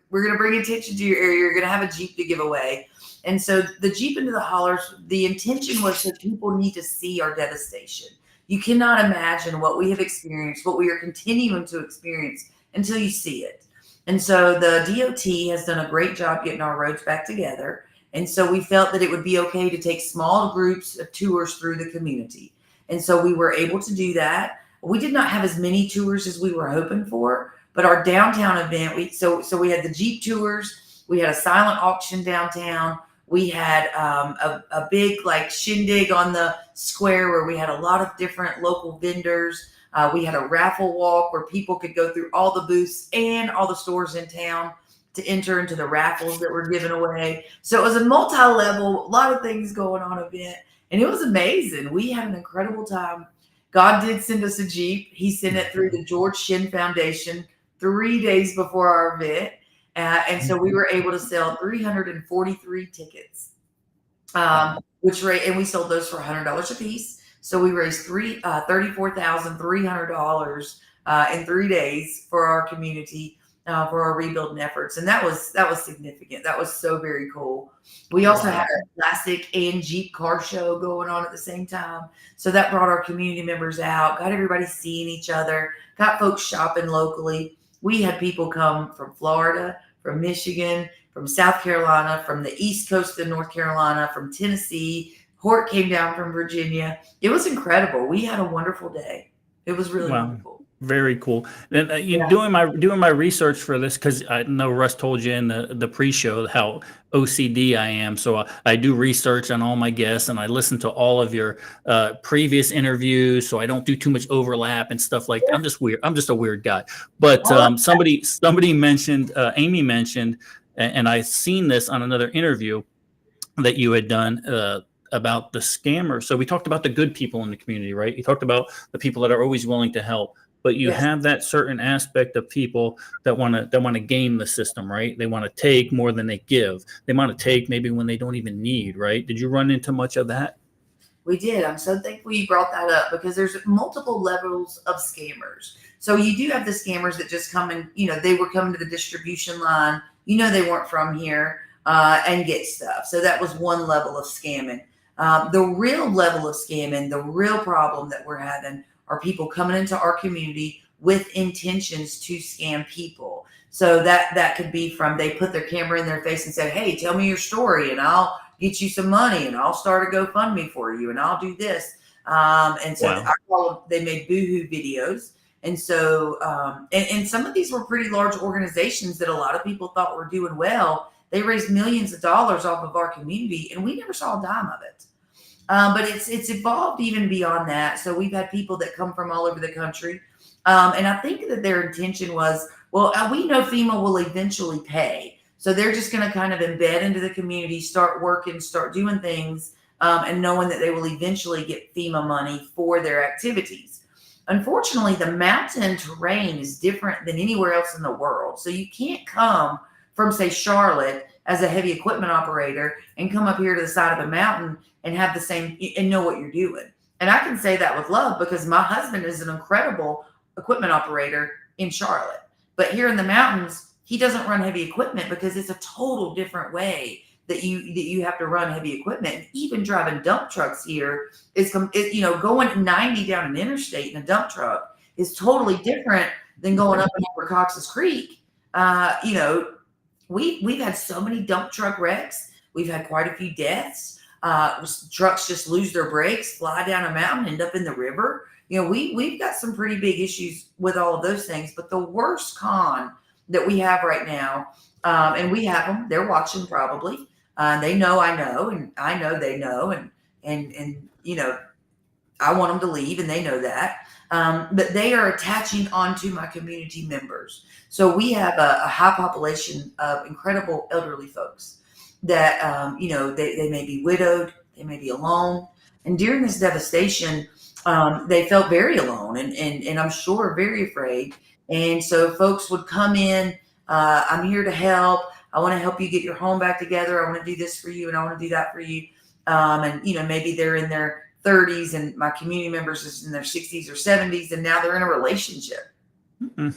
We're going to bring attention to your area. You're going to have a Jeep to give away. And so the Jeep into the Hollers, the intention was that people need to see our devastation. You cannot imagine what we have experienced, what we are continuing to experience until you see it. And so the DOT has done a great job getting our roads back together. And so we felt that it would be okay to take small groups of tours through the community. And so we were able to do that. We did not have as many tours as we were hoping for, but our downtown event, we had the Jeep tours, we had a silent auction downtown. We had a big shindig on the square where we had a lot of different local vendors. We had a raffle walk where people could go through all the booths and all the stores in town to enter into the raffles that were given away. So it was a multi-level, a lot of things going on event, and it was amazing. We had an incredible time. God did send us a Jeep. He sent it through the George Shin Foundation 3 days before our event. And so we were able to sell 343 tickets, and we sold those for $100 a piece. So we raised $34,300 in 3 days for our community, for our rebuilding efforts. And that was significant. That was so very cool. We also had a classic and Jeep car show going on at the same time. So that brought our community members out, got everybody seeing each other, got folks shopping locally. We had people come from Florida, from Michigan, from South Carolina, from the East Coast of North Carolina, from Tennessee. Hort came down from Virginia. It was incredible. We had a wonderful day. It was really wonderful. Very cool. And doing my research for this, because I know Russ told you in the pre-show how OCD I am. So I do research on all my guests, and I listen to all of your previous interviews, so I don't do too much overlap and stuff like that. I'm just weird. I'm just a weird guy. But somebody mentioned, Amy mentioned, and I seen this on another interview that you had done about the scammers. So we talked about the good people in the community, right? You talked about the people that are always willing to help. But you have that certain aspect of people that want to game the system, right? They want to take more than they give. They want to take maybe when they don't even need, right? Did you run into much of that? We did. I'm so thankful you brought that up, because there's multiple levels of scammers. So you do have the scammers that just come in, they were coming to the distribution line, they weren't from here, and get stuff. So that was one level of scamming. The real level of scamming, the real problem that we're having, are people coming into our community with intentions to scam people. So that could be from, they put their camera in their face and say, hey, tell me your story and I'll get you some money and I'll start a GoFundMe for you and I'll do this. And so they made boohoo videos. And so, and some of these were pretty large organizations that a lot of people thought were doing well. They raised millions of dollars off of our community, and we never saw a dime of it. But it's evolved even beyond that. So we've had people that come from all over the country. And I think that their intention was, well, we know FEMA will eventually pay. So they're just going to kind of embed into the community, start working, start doing things. and knowing that they will eventually get FEMA money for their activities. Unfortunately, the mountain terrain is different than anywhere else in the world. So you can't come from, say, Charlotte as a heavy equipment operator and come up here to the side of a mountain and have the same and know what you're doing. And I can say that with love because my husband is an incredible equipment operator in Charlotte. But here in the mountains, he doesn't run heavy equipment because it's a total different way that you have to run heavy equipment. And even driving dump trucks here is, going 90 down an interstate in a dump truck is totally different than going up and over Cox's Creek. We've had so many dump truck wrecks. We've had quite a few deaths. Trucks just lose their brakes, fly down a mountain, end up in the river. We've got some pretty big issues with all of those things. But the worst con that we have right now, and we have them, they're watching probably. They know I know, and I know they know, and I want them to leave, and they know that. But they are attaching onto my community members. So we have a high population of incredible elderly folks that, they may be widowed, they may be alone. And during this devastation, they felt very alone and I'm sure very afraid. And so folks would come in, I'm here to help. I want to help you get your home back together. I want to do this for you and I want to do that for you. Maybe they're in their 30s and my community members is in their 60s or 70s and now they're in a relationship. Mm-hmm.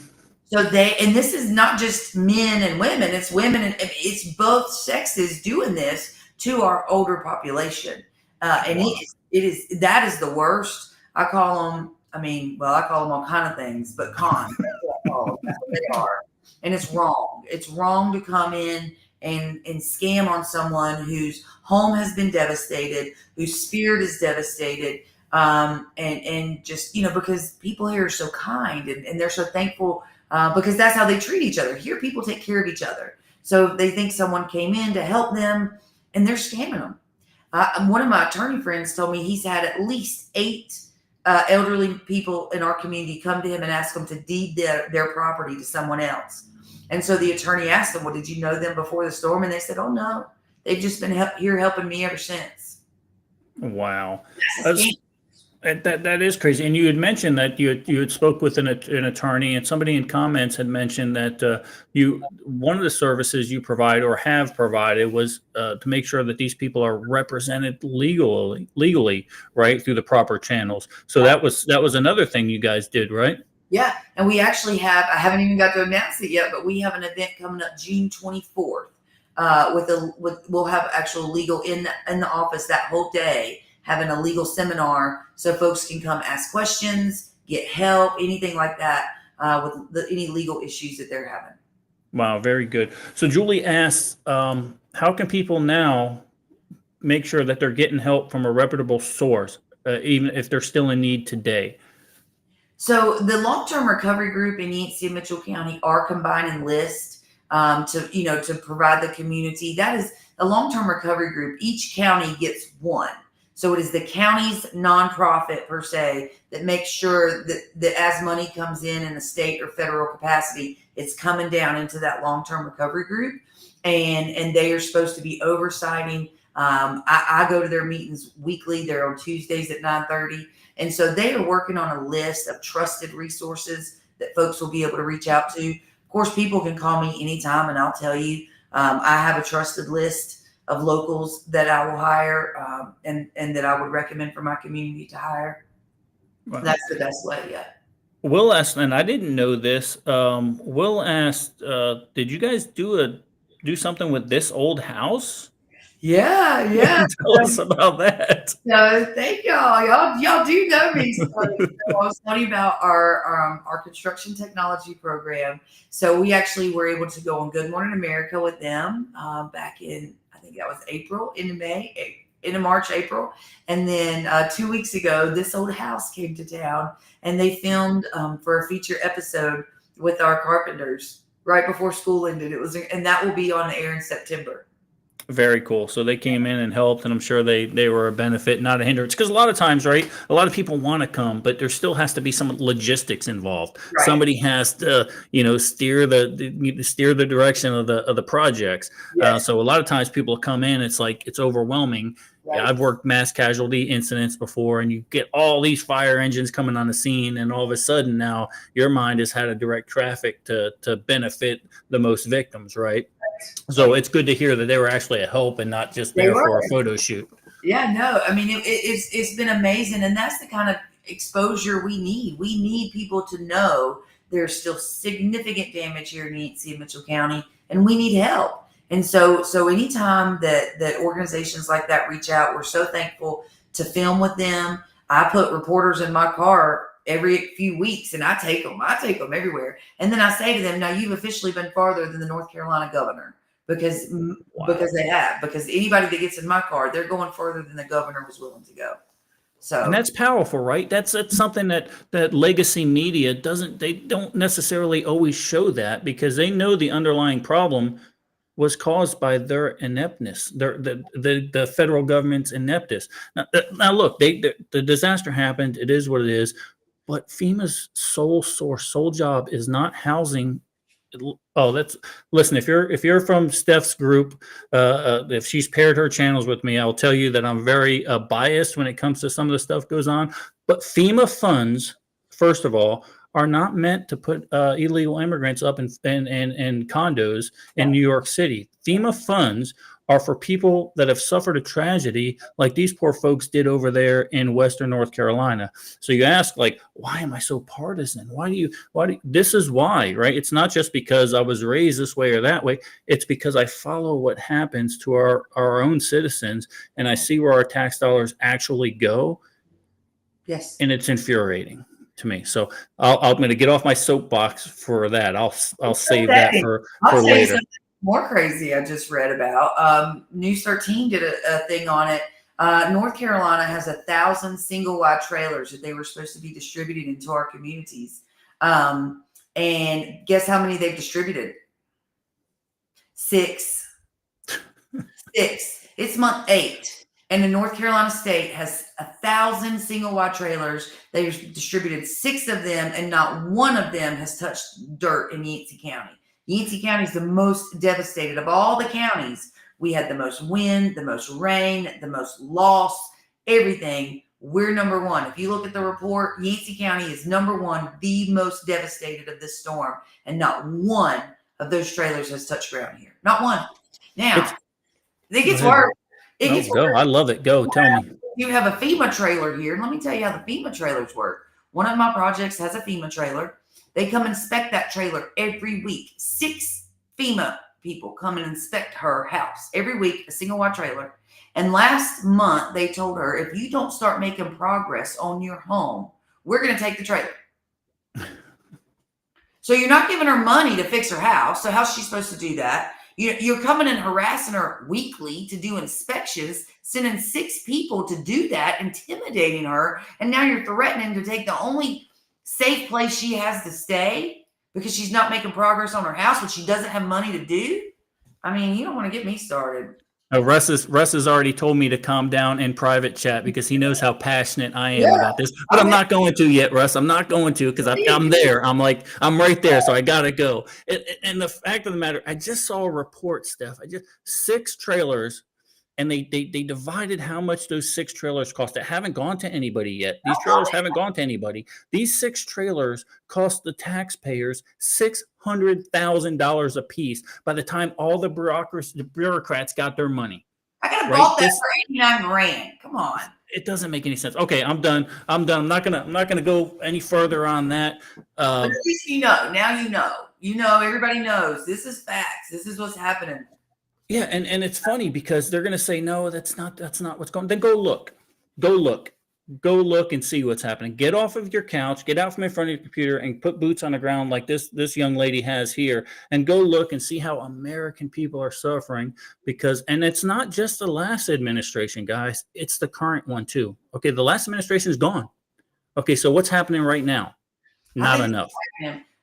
So and this is not just men and women, it's women and it's both sexes doing this to our older population. And wow. That is the worst. I call them all kind of things, but cons. That's what they are. And it's wrong. It's wrong to come in and scam on someone whose home has been devastated, whose spirit is devastated. And just, because people here are so kind and they're so thankful because that's how they treat each other. Here, people take care of each other. So they think someone came in to help them and they're scamming them. One of my attorney friends told me he's had at least 8 elderly people in our community come to him and ask him to deed their property to someone else. And so the attorney asked them, well, did you know them before the storm? And they said, oh, no, they've just been here helping me ever since. Wow. That is crazy. And you had mentioned that you had spoke with an attorney, and somebody in comments had mentioned that one of the services you provide or have provided was to make sure that these people are represented legally, right, through the proper channels. So that was another thing you guys did, right? Yeah, and we actually have. I haven't even got to announce it yet, but we have an event coming up June 24th. We'll have actual legal in the office that whole day, having a legal seminar so folks can come ask questions, get help, anything like that with any legal issues that they're having. Wow, very good. So Julie asks, how can people now make sure that they're getting help from a reputable source, even if they're still in need today? So the long-term recovery group in Yancey and Mitchell County are combining lists to provide the community. That is a long-term recovery group. Each county gets one. So it is the county's nonprofit per se that makes sure that as money comes in a state or federal capacity, it's coming down into that long-term recovery group, and they are supposed to be oversighting. I go to their meetings weekly. They're on Tuesdays at 9:30, and so they are working on a list of trusted resources that folks will be able to reach out to. Of course, people can call me anytime, and I'll tell you. I have a trusted list of locals that I will hire and that I would recommend for my community to hire. Wow. That's the best way, yeah. Will asked, and I didn't know this. Will asked, did you guys do something with this old house? Yeah. Tell us about that. No, thank y'all. Y'all do know me. So I was telling you about our construction technology program. So we actually were able to go on Good Morning America with them back in, I think that was into March, April. And then 2 weeks ago, this old house came to town and they filmed for a feature episode with our carpenters right before school ended. And that will be on the air in September. Very cool. So they came in and helped, and I'm sure they were a benefit, not a hindrance. Because a lot of times, right, a lot of people want to come, but there still has to be some logistics involved. Right. Somebody has to, steer the direction of the projects. Yes. So a lot of times people come in, it's like it's overwhelming. Right. Yeah, I've worked mass casualty incidents before, and you get all these fire engines coming on the scene, and all of a sudden now your mind has had to direct traffic to benefit the most victims, right? So it's good to hear that they were actually a help and not just there for a photo shoot. Yeah, no, I mean, it's been amazing. And that's the kind of exposure we need. We need people to know there's still significant damage here in Yancey and Mitchell County, and we need help. And so anytime that organizations like that reach out, we're so thankful to film with them. I put reporters in my car every few weeks, and I take them everywhere. And then I say to them, now you've officially been farther than the North Carolina governor, because anybody that gets in my car, they're going further than the governor was willing to go. So, and that's powerful, right? That's something that legacy media they don't necessarily always show that, because they know the underlying problem was caused by their ineptness, the federal government's ineptness. Now look, the disaster happened. It is what it is. But FEMA's sole job is not housing. Listen. If you're from Steph's group, if she's paired her channels with me, I'll tell you that I'm very biased when it comes to some of the stuff goes on. But FEMA funds, first of all, are not meant to put illegal immigrants up in condos in New York City. FEMA funds are for people that have suffered a tragedy like these poor folks did over there in Western North Carolina. So you ask, like, why am I so partisan? Why do you, this is why, right? It's not just because I was raised this way or that way. It's because I follow what happens to our own citizens, and I see where our tax dollars actually go. Yes. And it's infuriating to me. So I'm going to get off my soapbox for that. I'll save that for later. More crazy I just read about. News 13 did a thing on it. North Carolina has 1,000 single wide trailers that they were supposed to be distributed into our communities. And guess how many they've distributed? 6. 6. It's month 8. And the North Carolina state has 1,000 single wide trailers. They've distributed 6 of them, and not one of them has touched dirt in Yancey County. Yancey County is the most devastated of all the counties. We had the most wind, the most rain, the most loss, everything. We're number 1. If you look at the report, Yancey County is number 1, the most devastated of this storm. And not one of those trailers has touched ground here. Not one. Now, it gets worse. It gets worse. I love it. Go, tell me. You have a FEMA trailer here. Let me tell you how the FEMA trailers work. One of my projects has a FEMA trailer. They come inspect that trailer every week. 6 FEMA people come and inspect her house every week, a single wide trailer. And last month, they told her, if you don't start making progress on your home, we're going to take the trailer. So you're not giving her money to fix her house. So how's she supposed to do that? You're coming and harassing her weekly to do inspections, sending 6 people to do that, intimidating her. And now you're threatening to take the only safe place she has to stay because she's not making progress on her house, which she doesn't have money to do. I mean, you don't want to get me started. Russ has already told me to calm down in private chat because he knows how passionate I am about this. But I'm not going to yet, Russ. I'm not going to, because I'm there. I'm right there, so I gotta go. And the fact of the matter, I just saw a report, Steph. 6 trailers. And they divided how much those 6 trailers cost. They haven't gone to anybody yet. These trailers haven't gone to anybody. These 6 trailers cost the taxpayers $600,000 a piece by the time all the bureaucrats got their money. I could have bought that for $89,000. Come on. It doesn't make any sense. Okay, I'm done. I'm not gonna go any further on that. But at least you know. Now you know. You know. Everybody knows. This is facts. This is what's happening. Yeah, and it's funny because they're going to say, no, that's not what's going on. Then go look and see what's happening. Get off of your couch, get out from in front of your computer and put boots on the ground like this young lady has here, and go look and see how American people are suffering and it's not just the last administration, guys. It's the current one too. Okay, the last administration is gone. Okay, so what's happening right now? Not enough.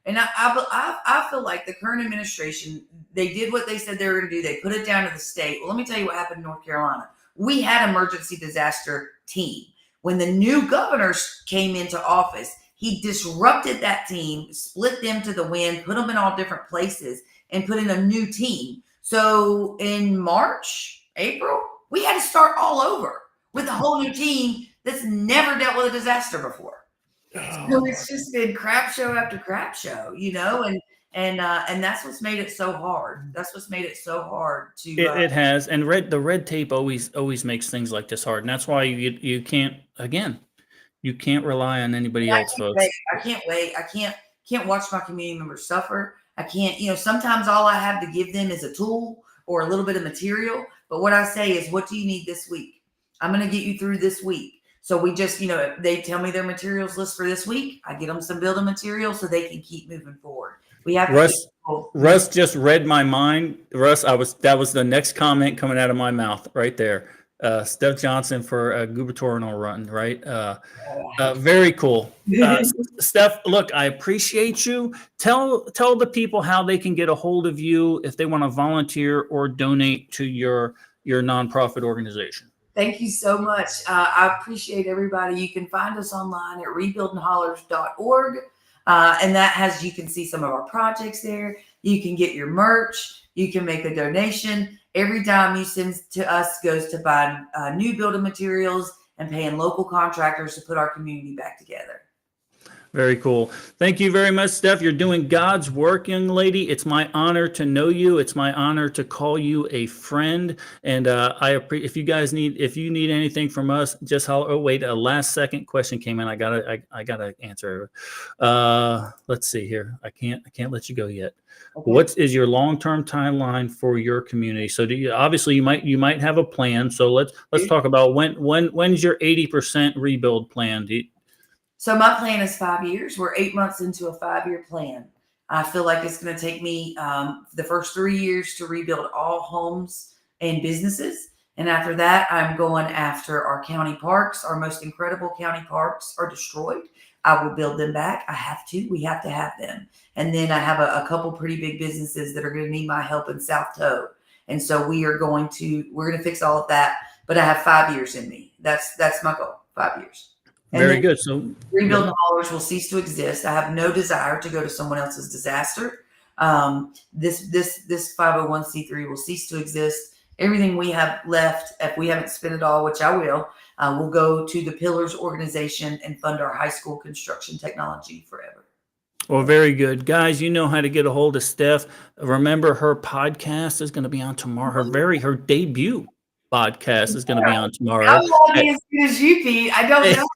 And I feel like the current administration, they did what they said they were going to do. They put it down to the state. Well, let me tell you what happened in North Carolina. We had emergency disaster team. When the new governor came into office, he disrupted that team, split them to the wind, put them in all different places, and put in a new team. So in March, April, we had to start all over with a whole new team that's never dealt with a disaster before. So it's just been crap show after crap show, and that's what's made it so hard. That's what's made it so hard to. It has, and the red tape always makes things like this hard, and that's why you can't rely on anybody else, folks. I can't wait. I can't watch my community members suffer. I can't. Sometimes all I have to give them is a tool or a little bit of material. But what I say is, what do you need this week? I'm going to get you through this week. So we just, they tell me their materials list for this week. I get them some building materials so they can keep moving forward. We have Russ just read my mind. Russ, that was the next comment coming out of my mouth right there. Steph Johnson for a gubernatorial run, right? Very cool. Steph, look, I appreciate you. Tell the people how they can get a hold of you if they want to volunteer or donate to your nonprofit organization. Thank you so much. I appreciate everybody. You can find us online at rebuildinghollers.org. And you can see some of our projects there. You can get your merch. You can make a donation. Every dime you send to us goes to buy new building materials and paying local contractors to put our community back together. Very cool. Thank you very much, Steph. You're doing God's work, young lady. It's my honor to know you. It's my honor to call you a friend. And if you need anything from us, just holler. Oh, wait, a last second question came in. I gotta answer. Let's see here. I can't let you go yet. Okay. What is your long-term timeline for your community? So obviously you might have a plan. So let's talk about when's your 80% rebuild plan? So my plan is 5 years. We're 8 months into a 5-year plan. I feel like it's going to take me the first 3 years to rebuild all homes and businesses. And after that, I'm going after our county parks. Our most incredible county parks are destroyed. I will build them back. I have to. We have to have them. And then I have a couple pretty big businesses that are going to need my help in South Toe. And so we're going to fix all of that. But I have 5 years in me. That's my goal. 5 years. Very good. So Rebuilding Hollers will cease to exist. I have no desire to go to someone else's disaster. This 501c3 will cease to exist. Everything we have left, if we haven't spent it all, which I will go to the Pillars organization and fund our high school construction technology forever. Well, very good. Guys, you know how to get a hold of Steph. Remember, her podcast is going to be on tomorrow. Her debut podcast is going to be on tomorrow. How long as good as you, Pete? I don't know.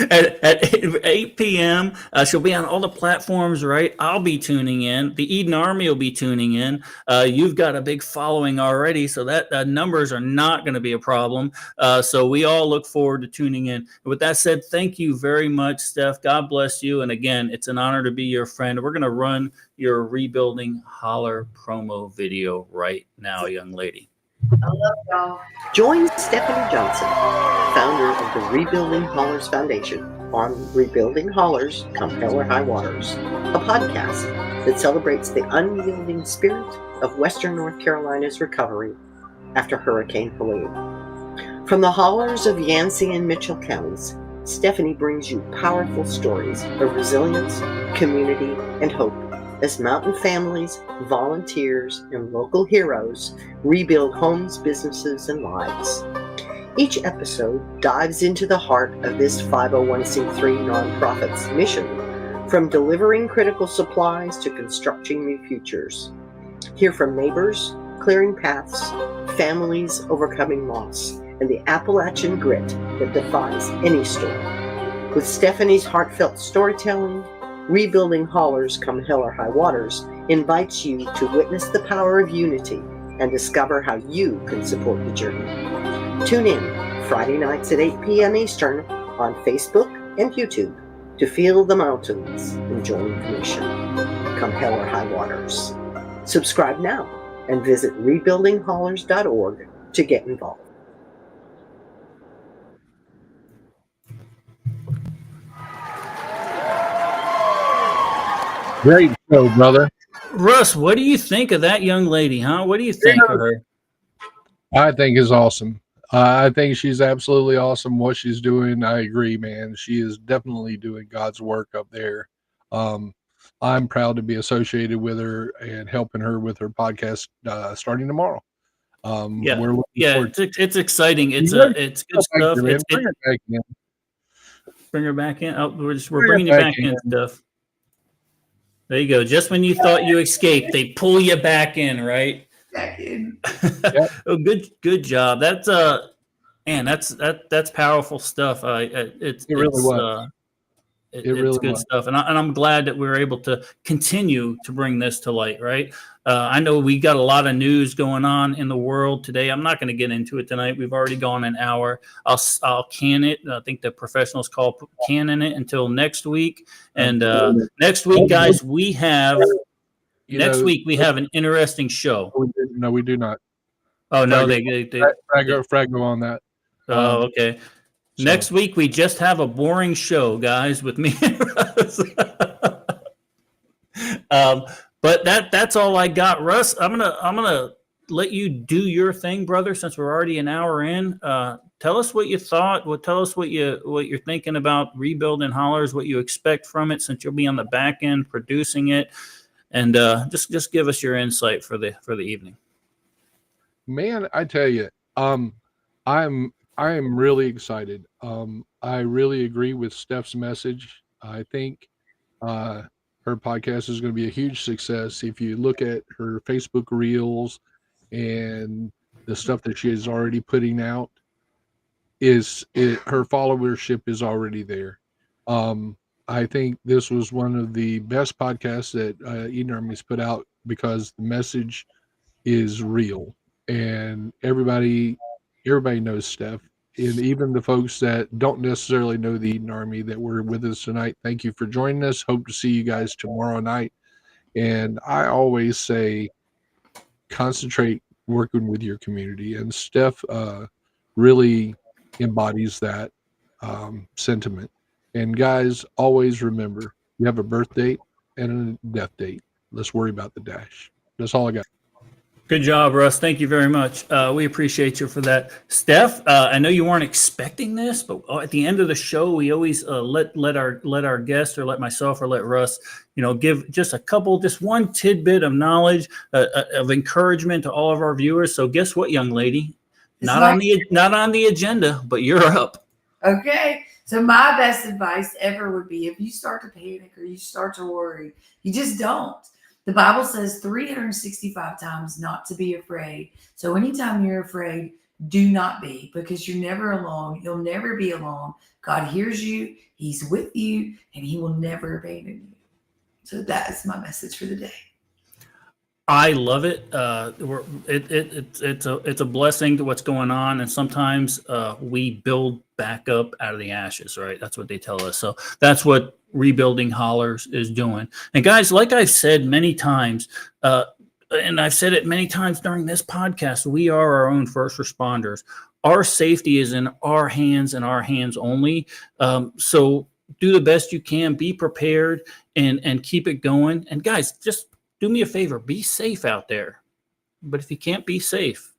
at 8 p.m. She'll be on all the platforms, right? I'll be tuning in. The Eden Army will be tuning in. You've got a big following already, so that numbers are not going to be a problem. So we all look forward to tuning in. With that said, thank you very much, Steph. God bless you. And again, it's an honor to be your friend. We're going to run your Rebuilding Holler promo video right now, young lady. I love y'all. Join Stephanie Johnson, founder of the Rebuilding Hollers Foundation, on Rebuilding Hollers, Come Hell or High Waters, a podcast that celebrates the unyielding spirit of Western North Carolina's recovery after Hurricane Helene. From the Hollers of Yancey and Mitchell Counties, Stephanie brings you powerful stories of resilience, community, and hope as mountain families, volunteers, and local heroes rebuild homes, businesses, and lives. Each episode dives into the heart of this 501c3 nonprofit's mission, from delivering critical supplies to constructing new futures. Hear from neighbors, clearing paths, families overcoming loss, and the Appalachian grit that defies any storm. With Stephanie's heartfelt storytelling, Rebuilding Hollers, Come Hell or High Waters invites you to witness the power of unity and discover how you can support the journey. Tune in Friday nights at 8 p.m. Eastern on Facebook and YouTube to feel the mountains and join the mission. Come Hell or High Waters. Subscribe now and visit rebuildinghollers.org to get involved. Great show, brother. Russ, what do you think of that young lady, huh? What do you think of her? I think is awesome. I think she's absolutely awesome. What she's doing, I agree, man. She is definitely doing God's work up there. I'm proud to be associated with her and helping her with her podcast starting tomorrow. It's exciting. It's good stuff. Bring her back in. Bring her back in. Oh, we're bringing you back in, Steph. There you go. Just when you thought you escaped, they pull you back in, right? Back in. Yep. Oh, good job. That's powerful stuff. It's good stuff, and I'm glad that we were able to continue to bring this to light. Right? I know we got a lot of news going on in the world today. I'm not going to get into it tonight. We've already gone an hour. I'll can it. I think the professionals call canning it until next week. And next week, guys, we have an interesting show. No, we do not. Oh no, they Fraggo on that. Oh, okay. So. Next week we just have a boring show, guys, with me and Russ. But that's all I got, Russ. I'm gonna let you do your thing, brother. Since we're already an hour in, tell us what you thought. Tell us what you're thinking about rebuilding Hollers. What you expect from it, since you'll be on the back end producing it, and just give us your insight for the evening. Man, I tell you, I am really excited. I really agree with Steph's message. I think her podcast is going to be a huge success. If you look at her Facebook reels and the stuff that she is already putting out, her followership is already there. I think this was one of the best podcasts that Eden Army's put out because the message is real, and everybody knows Steph. And even the folks that don't necessarily know the Eden Army that were with us tonight, thank you for joining us. Hope to see you guys tomorrow night. And I always say, concentrate working with your community. And Steph really embodies that sentiment. And guys, always remember, you have a birth date and a death date. Let's worry about the dash. That's all I got. Good job, Russ. Thank you very much. We appreciate you for that. Steph, I know you weren't expecting this, but at the end of the show, we always let our guest, or let myself, or let Russ, give just one tidbit of knowledge, of encouragement to all of our viewers. So guess what, young lady? Not on the agenda, but you're up. Okay. So my best advice ever would be, if you start to panic or you start to worry, you just don't. The Bible says 365 times not to be afraid. So anytime you're afraid, do not be, because you're never alone. You'll never be alone. God hears you. He's with you, and he will never abandon you. So that is my message for the day. I love it. It's a blessing to what's going on, and sometimes we build back up out of the ashes, right? That's what they tell us. So that's what rebuilding Hollers is doing. And guys, like I've said many times, and I've said it many times during this podcast, we are our own first responders. Our safety is in our hands and our hands only. So do the best you can, be prepared, and keep it going. And guys, just do me a favor, be safe out there. But if you can't be safe,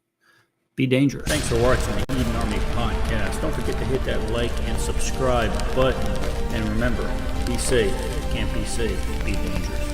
be dangerous. Thanks for watching the Eden Army podcast. Don't forget to hit that like and subscribe button. And remember, be safe. If you can't be safe, be dangerous.